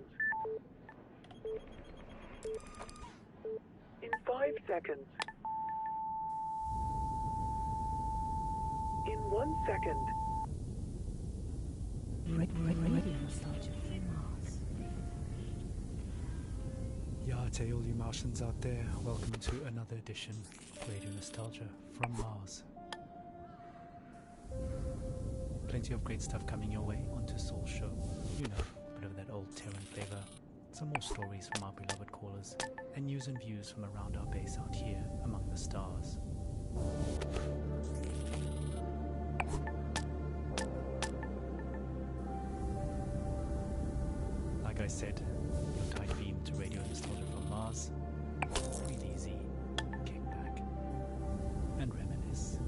In 5 seconds. In 1 second. Radio Nostalgia from Mars. Yeah, to all you Martians out there, welcome to another edition of Radio Nostalgia from Mars. Plenty of great stuff coming your way onto Soul Show. You know, a bit of that old Terran flavor. Some more stories from our beloved callers, and news and views from around our base out here among the stars. Like I said, your tight beam to Radio Nostalgia from Mars. Breathe easy, kick back, and reminisce.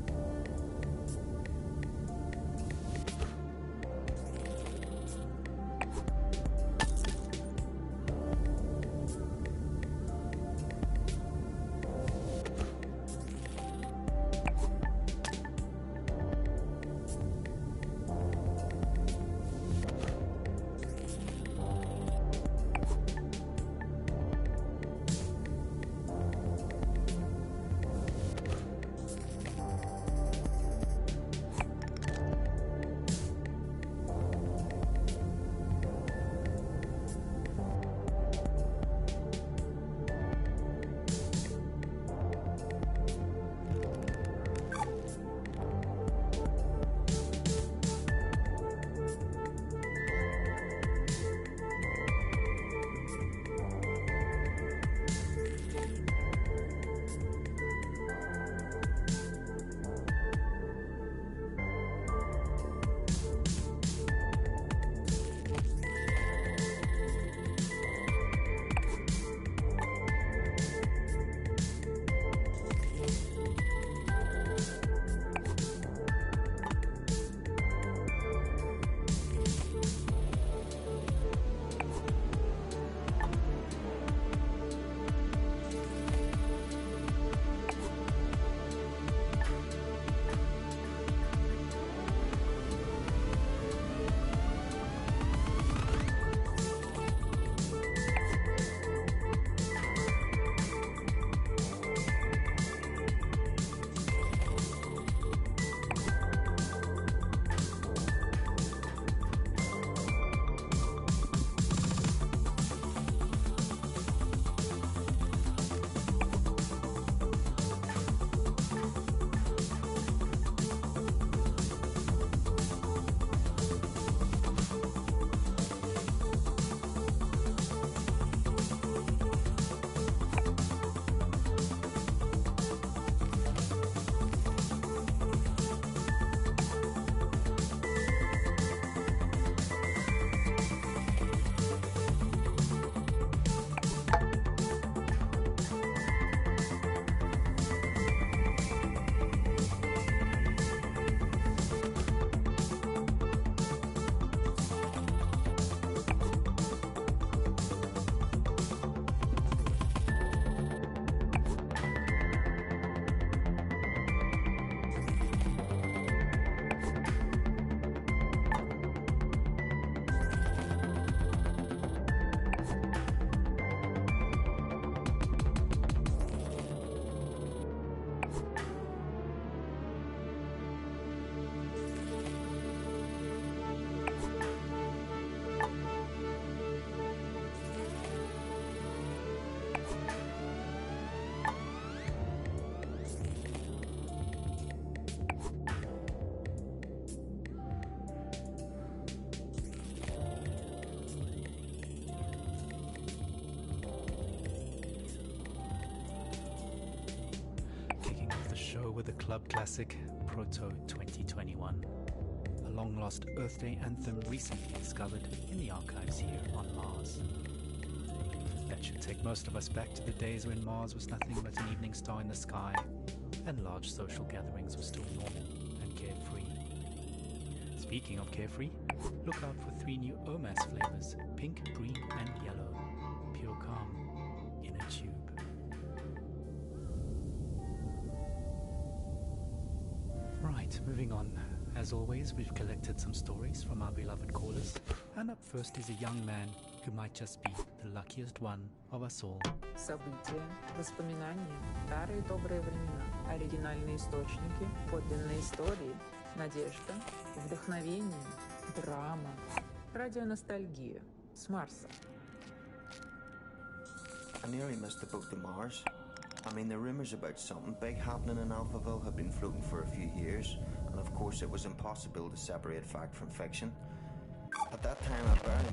with the club classic Proto 2021, a long-lost Earth Day anthem recently discovered in the archives here on Mars. That should take most of us back to the days when Mars was nothing but an evening star in the sky, and large social gatherings were still normal and carefree. Speaking of carefree, look out for 3 new OMAS flavors, pink, green and yellow. Pure calm in a tube. Right, moving on. As always, we've collected some stories from our beloved callers, and up first is a young man who might just be the luckiest one of us all. События, воспоминания, старые добрые времена, оригинальные источники, подлинные истории, надежда, вдохновение, драма, радионостальгия с Марса. I nearly missed the boat to Mars. I mean, the rumours about something big happening in Alphaville have been floating for a few years, and of course it was impossible to separate fact from fiction. At that time, I barely...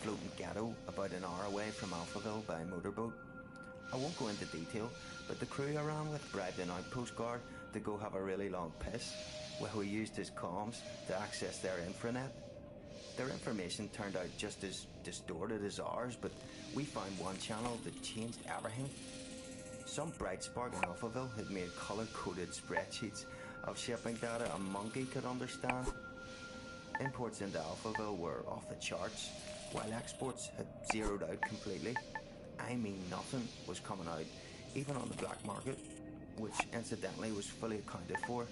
floating ghetto about an hour away from Alphaville by motorboat. I won't go into detail, but the crew I ran with bribed an outpost guard to go have a really long piss, where we used his comms to access their infranet. Their information turned out just as distorted as ours, but we found one channel that changed everything. Some bright spark in Alphaville had made colour-coded spreadsheets of shipping data a monkey could understand. Imports into Alphaville were off the charts, while exports had zeroed out completely. I mean, nothing was coming out, even on the black market, which incidentally was fully accounted for,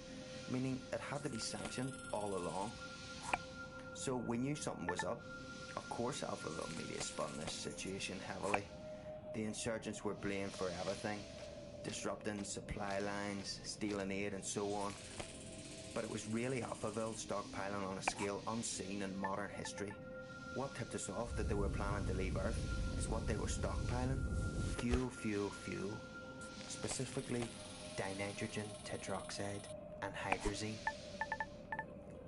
meaning it had to be sanctioned all along. So we knew something was up. Of course Alphaville media spun this situation heavily. The insurgents were blamed for everything, disrupting supply lines, stealing aid and so on. But it was really Alphaville stockpiling on a scale unseen in modern history. What tipped us off that they were planning to leave Earth is what they were stockpiling. Fuel. Specifically, dinitrogen, tetroxide, and hydrazine.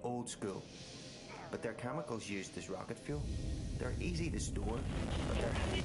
Old school. But they're chemicals used as rocket fuel. They're easy to store, but they're heavy.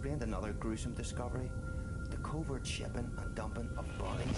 explained another gruesome discovery: the covert shipping and dumping of bodies.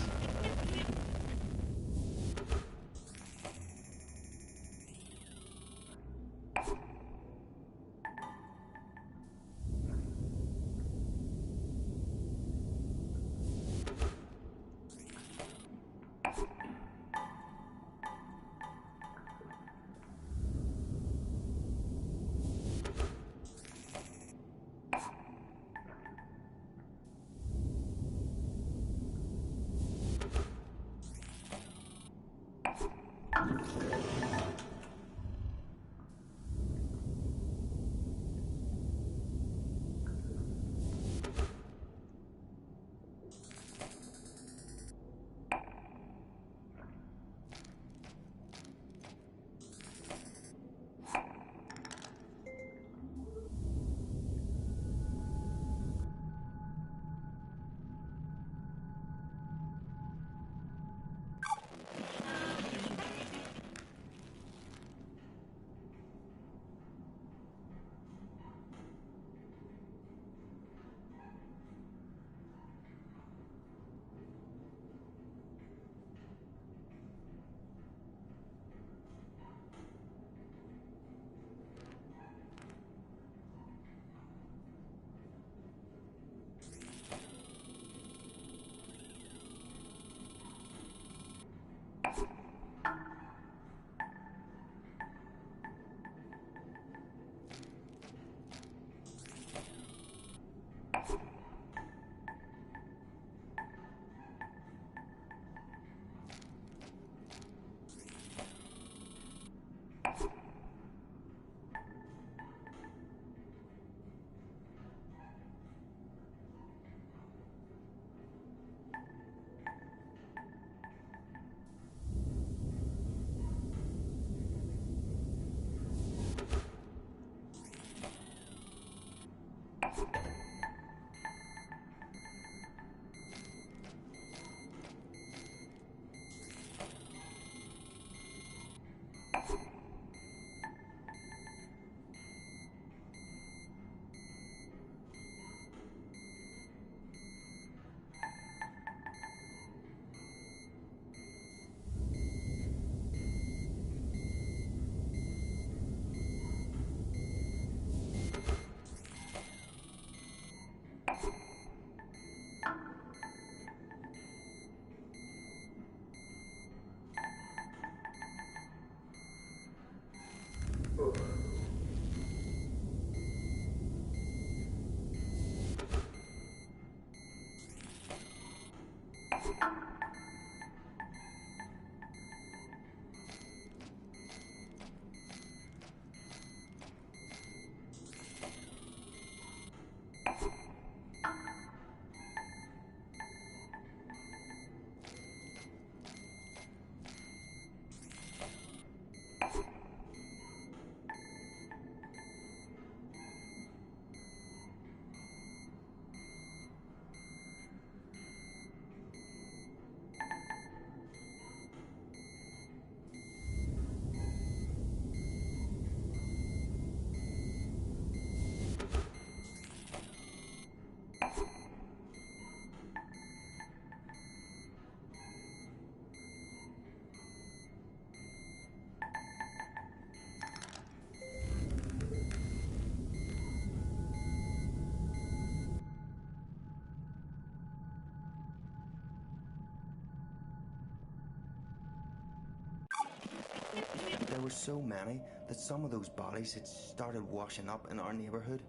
There were so many that some of those bodies had started washing up in our neighbourhood,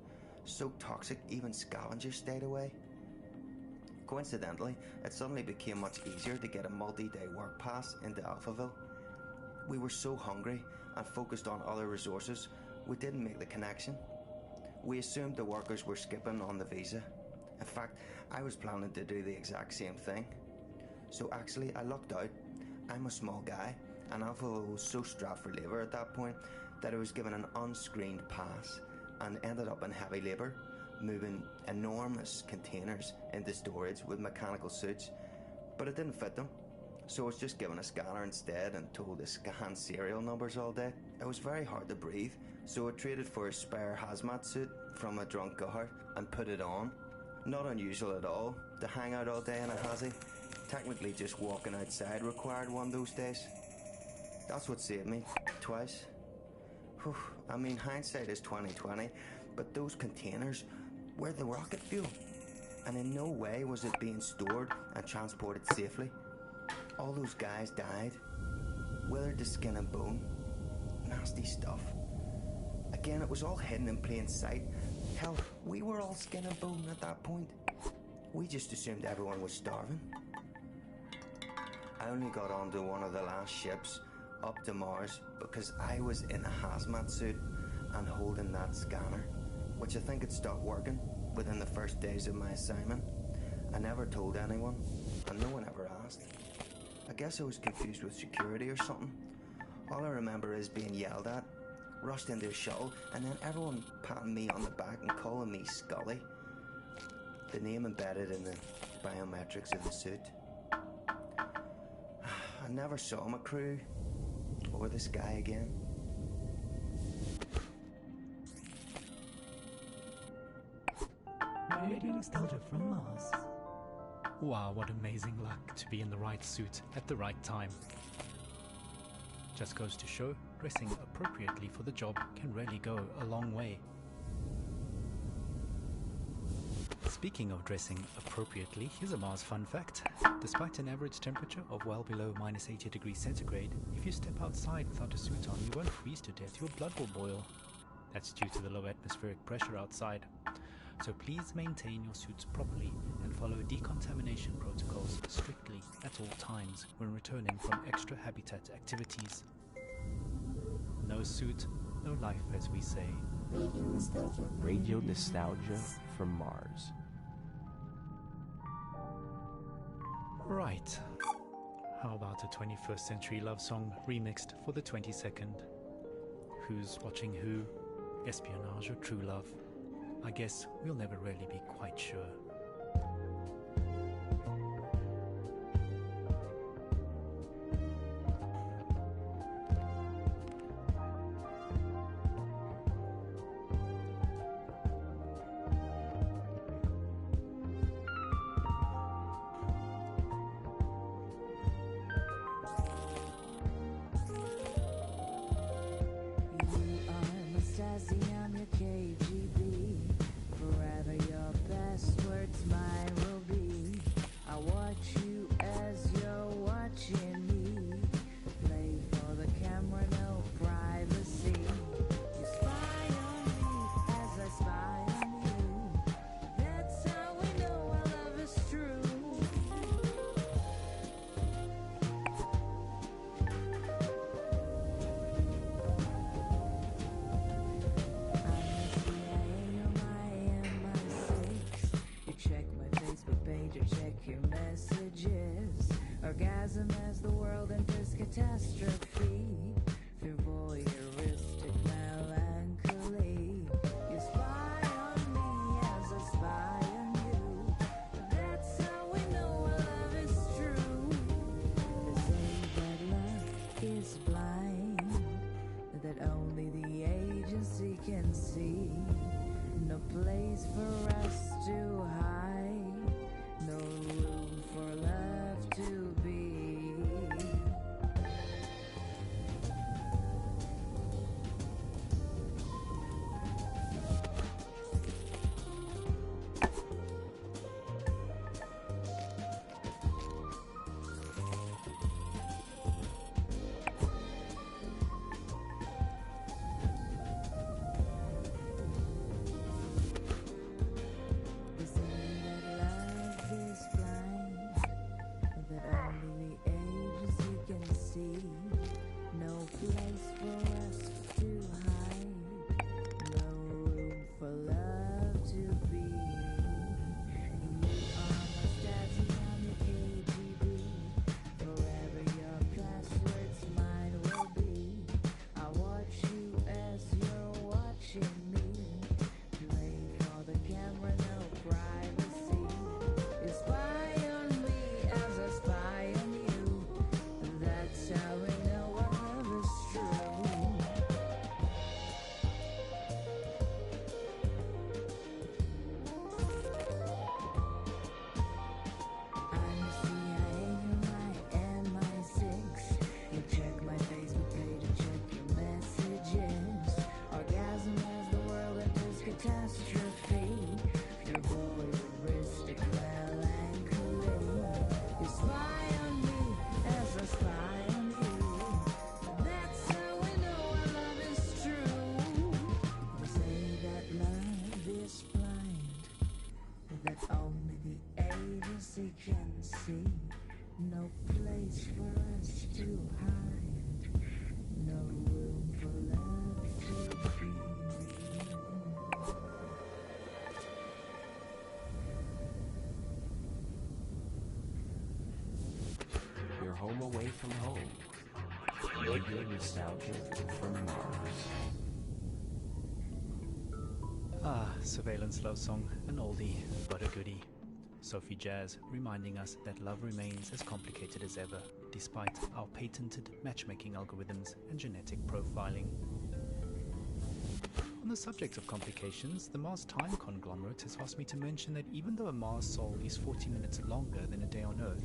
so toxic even scavengers stayed away. Coincidentally, it suddenly became much easier to get a multi-day work pass into Alphaville. We were so hungry and focused on other resources, we didn't make the connection. We assumed the workers were skipping on the visa. In fact, I was planning to do the exact same thing. So actually, I lucked out. I'm a small guy, and Alphaville was so strapped for labour at that point that I was given an unscreened pass and ended up in heavy labour, moving enormous containers into storage with mechanical suits, but it didn't fit them. so I was just given a scanner instead and told to scan serial numbers all day. It was very hard to breathe, so I traded for a spare hazmat suit from a drunk guard and put it on. Not unusual at all to hang out all day in a hazy. Technically just walking outside required one those days. That's what saved me, twice. Whew, I mean, hindsight is 20/20, but those containers were the rocket fuel. And in no way was it being stored and transported safely. All those guys died, withered to skin and bone. Nasty stuff. Again, it was all hidden in plain sight. Hell, we were all skin and bone at that point. We just assumed everyone was starving. I only got onto one of the last ships up to Mars because I was in a hazmat suit and holding that scanner, which I think had stopped working within the first days of my assignment. I never told anyone, and no one ever asked. I guess I was confused with security or something. All I remember is being yelled at, rushed into a shuttle, and then everyone patting me on the back and calling me Scully. The name embedded in the biometrics of the suit. I never saw my crew or the sky again. Radio nostalgia from Mars. Wow, what amazing luck to be in the right suit at the right time. Just goes to show, dressing appropriately for the job can really go a long way. Speaking of dressing appropriately, here's a Mars fun fact. Despite an average temperature of well below minus 80 degrees centigrade, if you step outside without a suit on, you won't freeze to death, your blood will boil. That's due to the low atmospheric pressure outside. So please maintain your suits properly and follow decontamination protocols strictly at all times when returning from extra habitat activities. No suit, no life, as we say. Radio nostalgia from Mars. Right. How about a 21st century love song remixed for the 22nd? Who's watching who? Espionage or true love? I guess we'll never really be quite sure. Orgasm as the world enters catastrophe through voyeuristic melancholy. You spy on me as I spy on you. That's how we know our love is true. They say that love is blind, that only the agency can see. No place for us to hide, no room for love to be. from home. Radio nostalgia from Mars. Ah, Surveillance Love Song, an oldie, but a goodie. Sophie Jazz reminding us that love remains as complicated as ever, despite our patented matchmaking algorithms and genetic profiling. On the subject of complications, the Mars Time Conglomerate has asked me to mention that even though a Mars sol is 40 minutes longer than a day on Earth,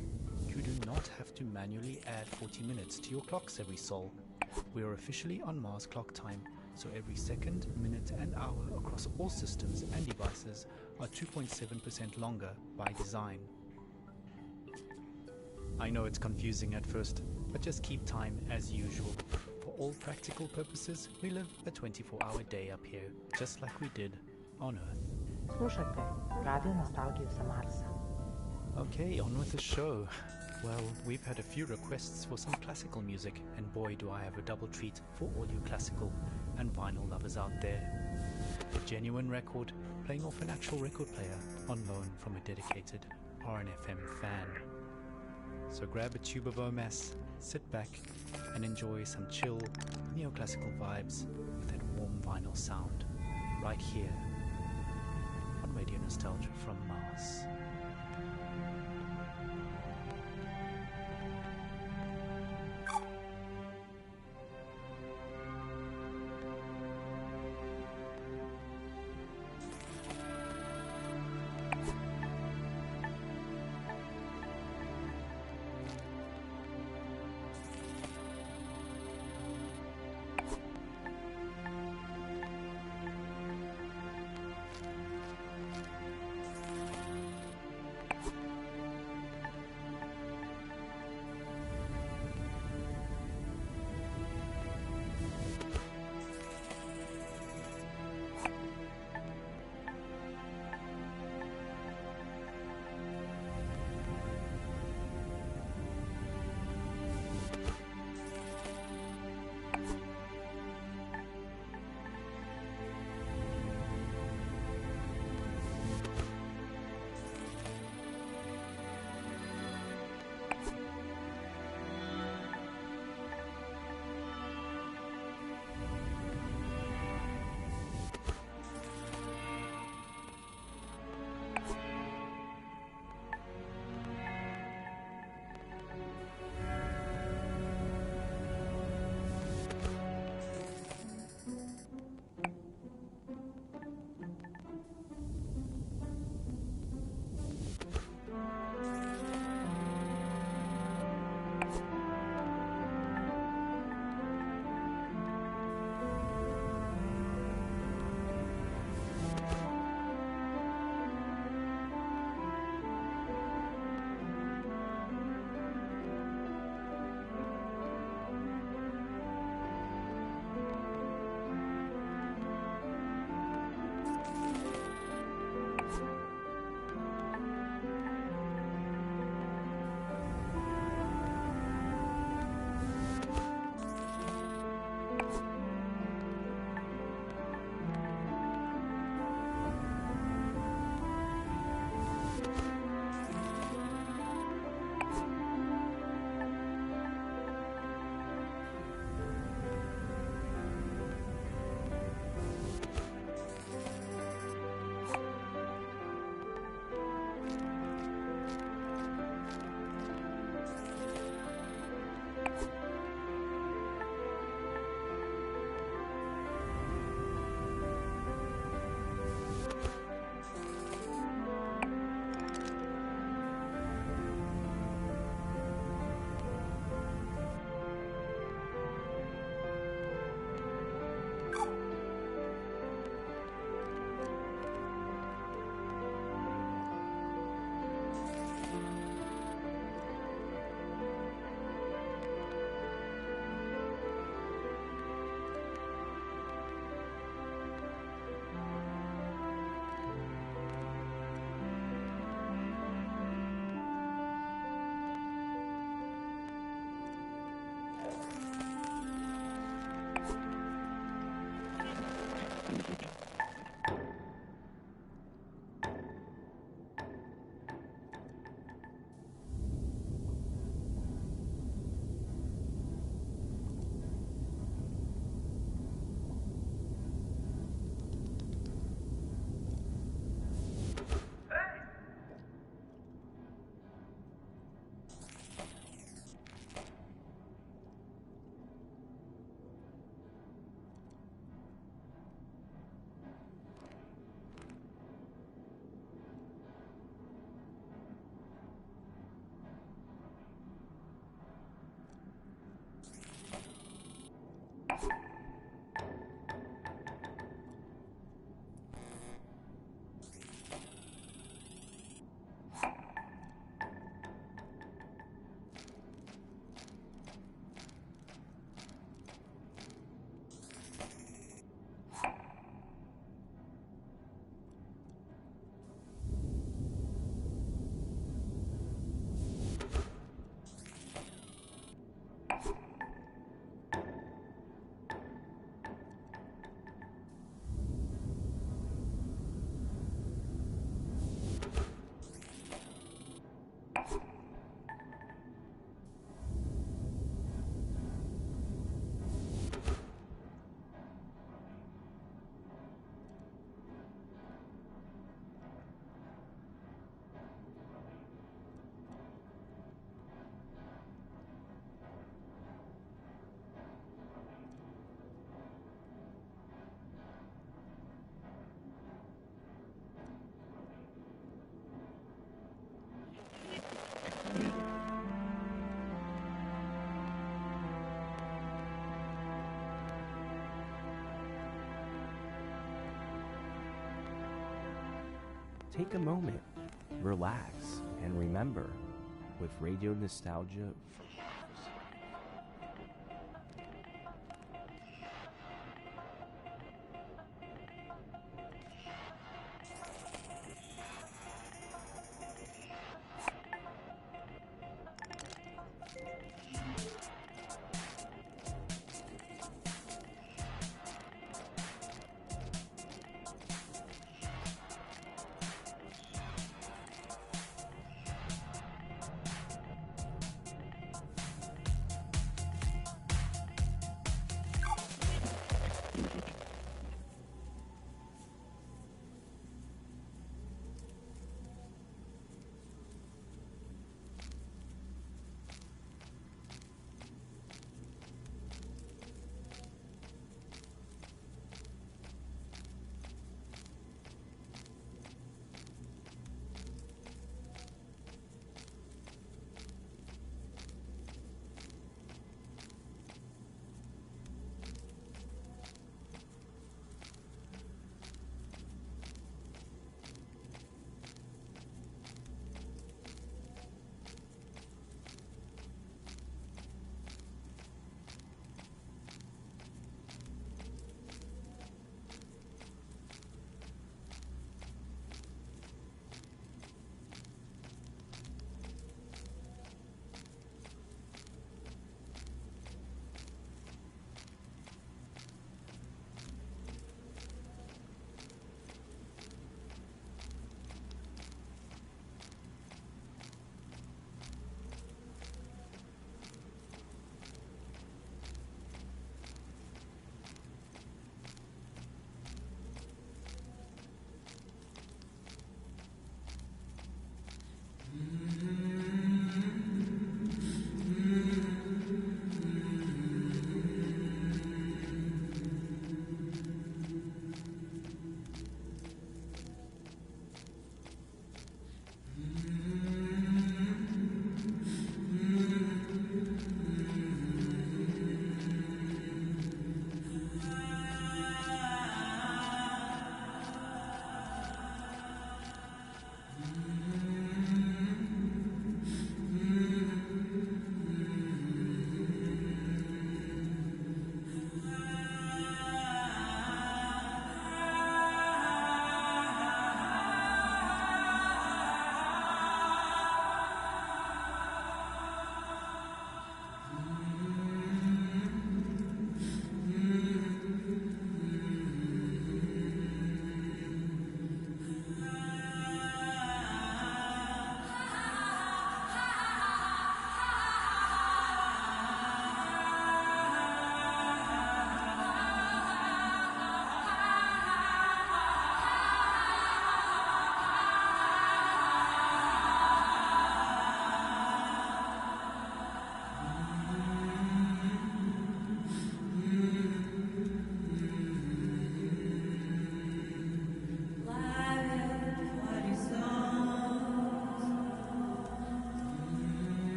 you do not have to manually add 40 minutes to your clocks every sol. We are officially on Mars clock time, so every second, minute and hour across all systems and devices are 2.7% longer by design. I know it's confusing at first, but just keep time as usual. For all practical purposes, we live a 24-hour day up here, just like we did on Earth. Slušajte Radio Nostalgiju sa Marsa. Okay, on with the show. Well, we've had a few requests for some classical music, and boy do I have a double treat for all you classical and vinyl lovers out there. A genuine record playing off an actual record player on loan from a dedicated RNFM fan. So grab a tube of OMS, sit back and enjoy some chill neoclassical vibes with that warm vinyl sound right here on Radio Nostalgia from Mars. take a moment, relax, and remember with Radio Nostalgia from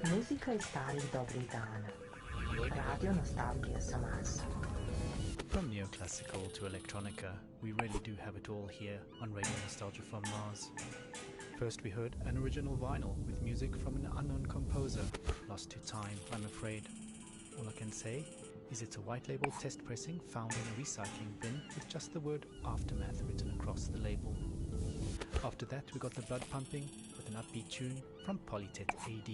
Muzika iz starih dobrih dana. Radio nostalgija sa Marsa. From neoclassical to electronica, we really do have it all here on Radio Nostalgia from Mars. First we heard an original vinyl with music from an unknown composer, lost to time, I'm afraid. All I can say is it's a white label test pressing found in a recycling bin with just the word Aftermath written across the label. After that we got the blood pumping with an upbeat tune from Polytet AD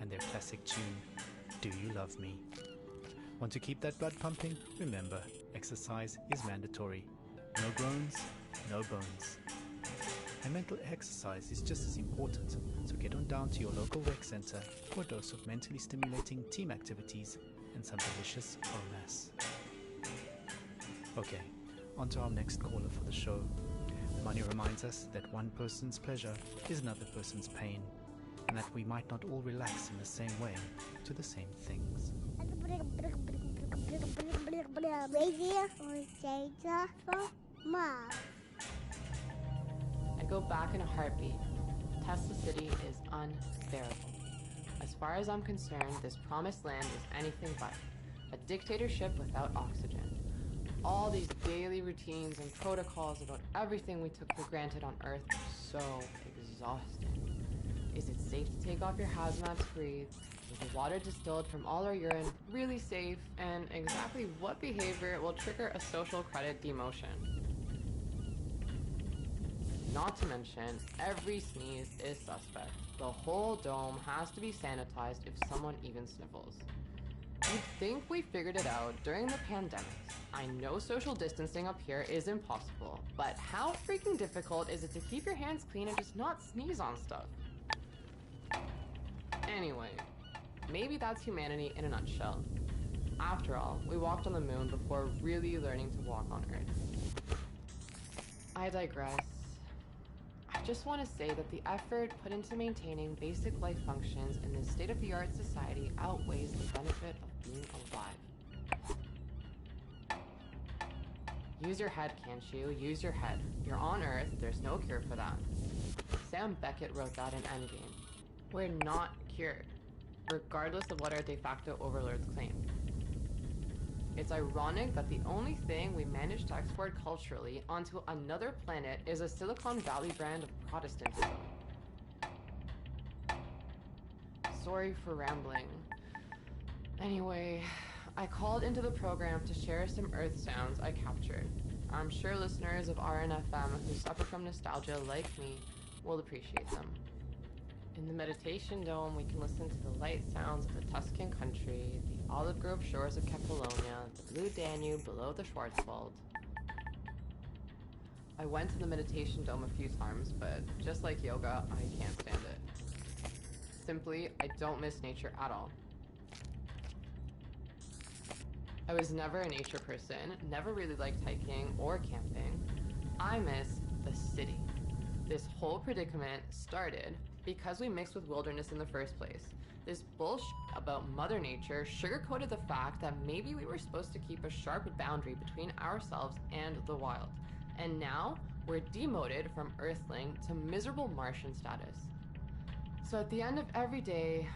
and their classic tune, Do You Love Me? Want to keep that blood pumping? Remember, exercise is mandatory. No groans, no bones. And mental exercise is just as important, so get on down to your local rec center for a dose of mentally stimulating team activities and some delicious omas. Okay, on to our next caller for the show. Money reminds us that one person's pleasure is another person's pain, and that we might not all relax in the same way to the same things. Radio Nostalgia from Mars. I'd go back in a heartbeat. Tesla City is unbearable. As far as I'm concerned, this promised land is anything but. A dictatorship without oxygen. All these daily routines and protocols about everything we took for granted on Earth are so exhausting. Is it safe to take off your hazmat to breathe? Is the water distilled from all our urine really safe? And exactly what behavior will trigger a social credit demotion? Not to mention, every sneeze is suspect. The whole dome has to be sanitized if someone even sniffles. You'd think we figured it out during the pandemic. I know social distancing up here is impossible, but how freaking difficult is it to keep your hands clean and just not sneeze on stuff? Anyway, maybe that's humanity in a nutshell. After all, we walked on the moon before really learning to walk on Earth. I digress. I just want to say that the effort put into maintaining basic life functions in this state-of-the-art society outweighs the benefit of being alive. Use your head, can't you? Use your head. You're on Earth, there's no cure for that. Sam Beckett wrote that in Endgame. We're not cured, regardless of what our de facto overlords claim. It's ironic that the only thing we managed to export culturally onto another planet is a Silicon Valley brand of Protestantism. Sorry for rambling. Anyway, I called into the program to share some Earth sounds I captured. I'm sure listeners of RNFM who suffer from nostalgia like me will appreciate them. In the meditation dome, we can listen to the light sounds of the Tuscan country, the olive grove shores of Kefalonia, the blue Danube below the Schwarzwald. I went to the meditation dome a few times, but just like yoga, I can't stand it. Simply, I don't miss nature at all. I was never a nature person, never really liked hiking or camping. I miss the city. This whole predicament started because we mixed with wilderness in the first place. This bullshit about Mother Nature sugarcoated the fact that maybe we were supposed to keep a sharp boundary between ourselves and the wild. And now, we're demoted from Earthling to miserable Martian status. So at the end of every day,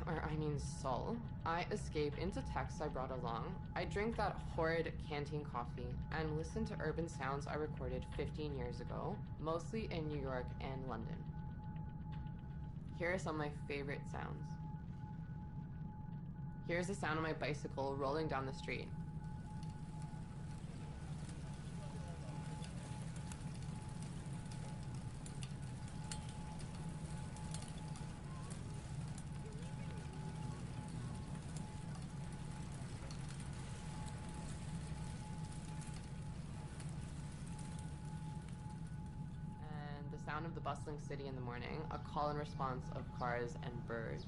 soul, I escape into texts I brought along. I drink that horrid canteen coffee and listen to urban sounds I recorded 15 years ago, mostly in New York and London. Here are some of my favorite sounds. Here's the sound of my bicycle rolling down the street. And the sound of the bustling city in the morning, a call and response of cars and birds.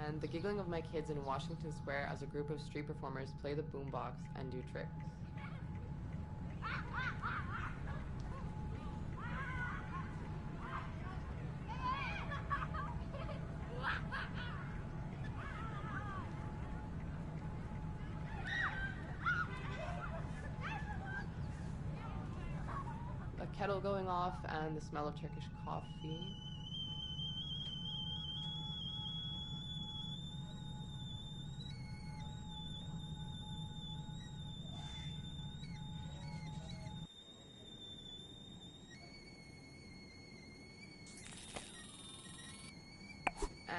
And the giggling of my kids in Washington Square as a group of street performers play the boombox and do tricks. kettle going off and the smell of Turkish coffee.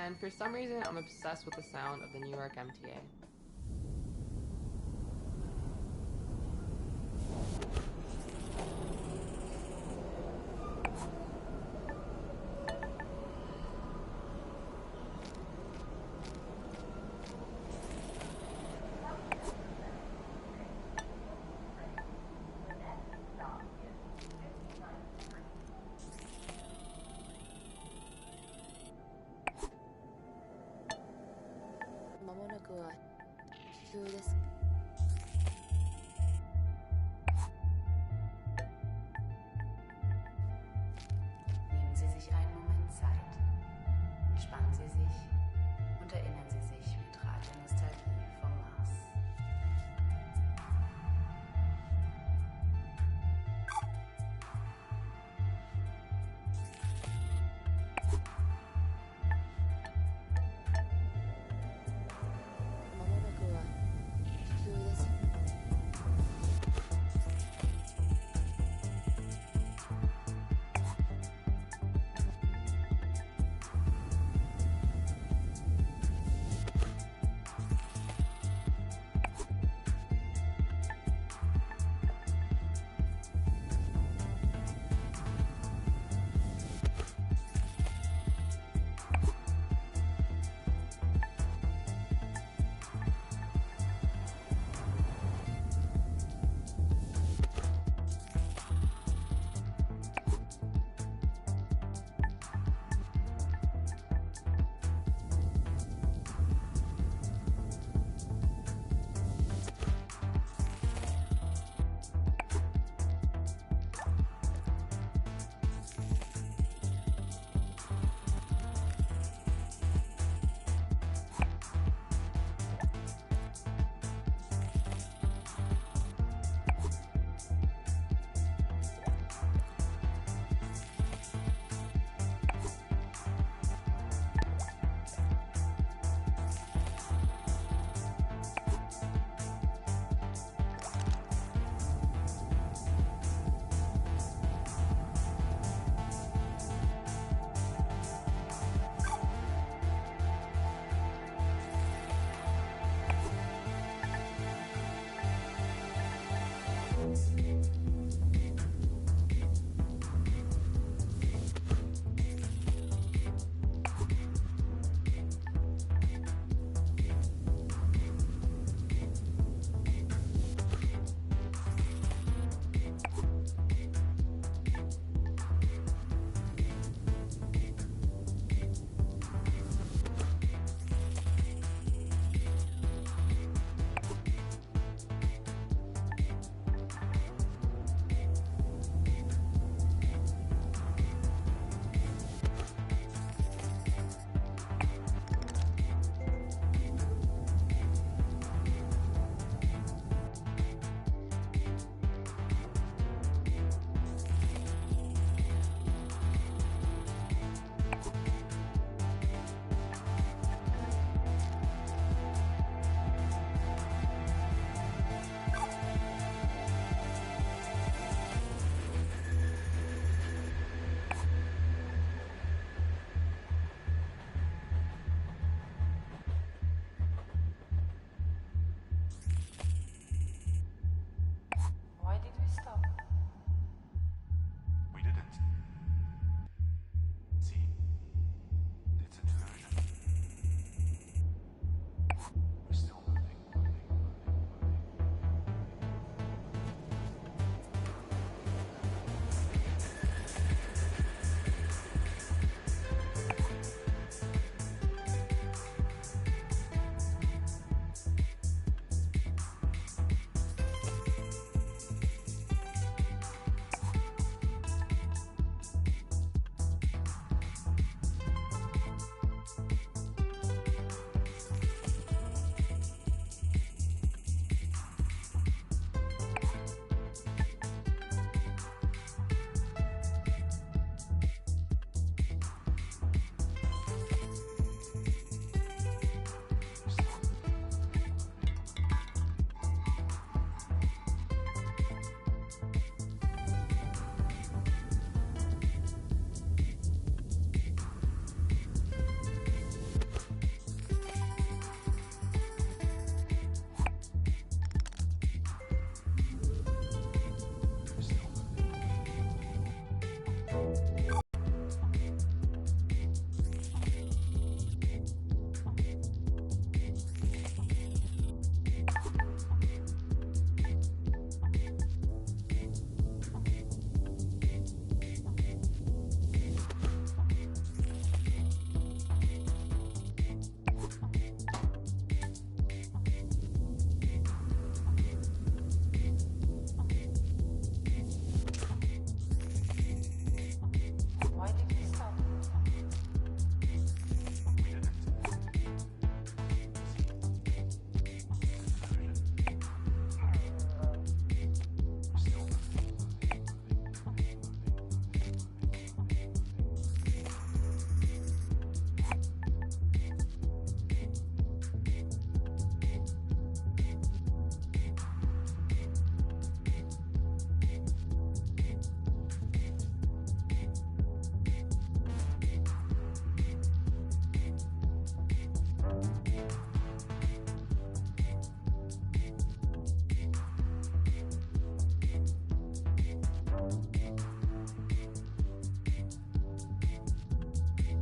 And for some reason, I'm obsessed with the sound of the New York MTA. Nehmen Sie sich einen Moment Zeit. Entspannen Sie sich und erinnern Sie sich mit Radionostalgie vom Mars.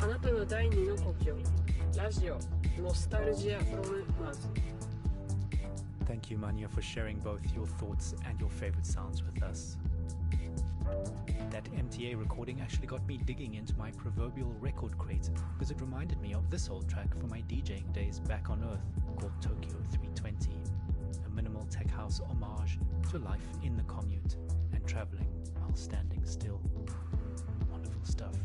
あなたの第二の故郷ラジオノスタルジア from Mars. Thank you, Manya, for sharing both your thoughts and your favorite sounds with us. That MTA recording actually got me digging into my proverbial record crate because it reminded me of this old track from my DJing days back on Earth called Tokyo 320, a minimal tech house homage to life in the commute and traveling while standing still. Wonderful stuff.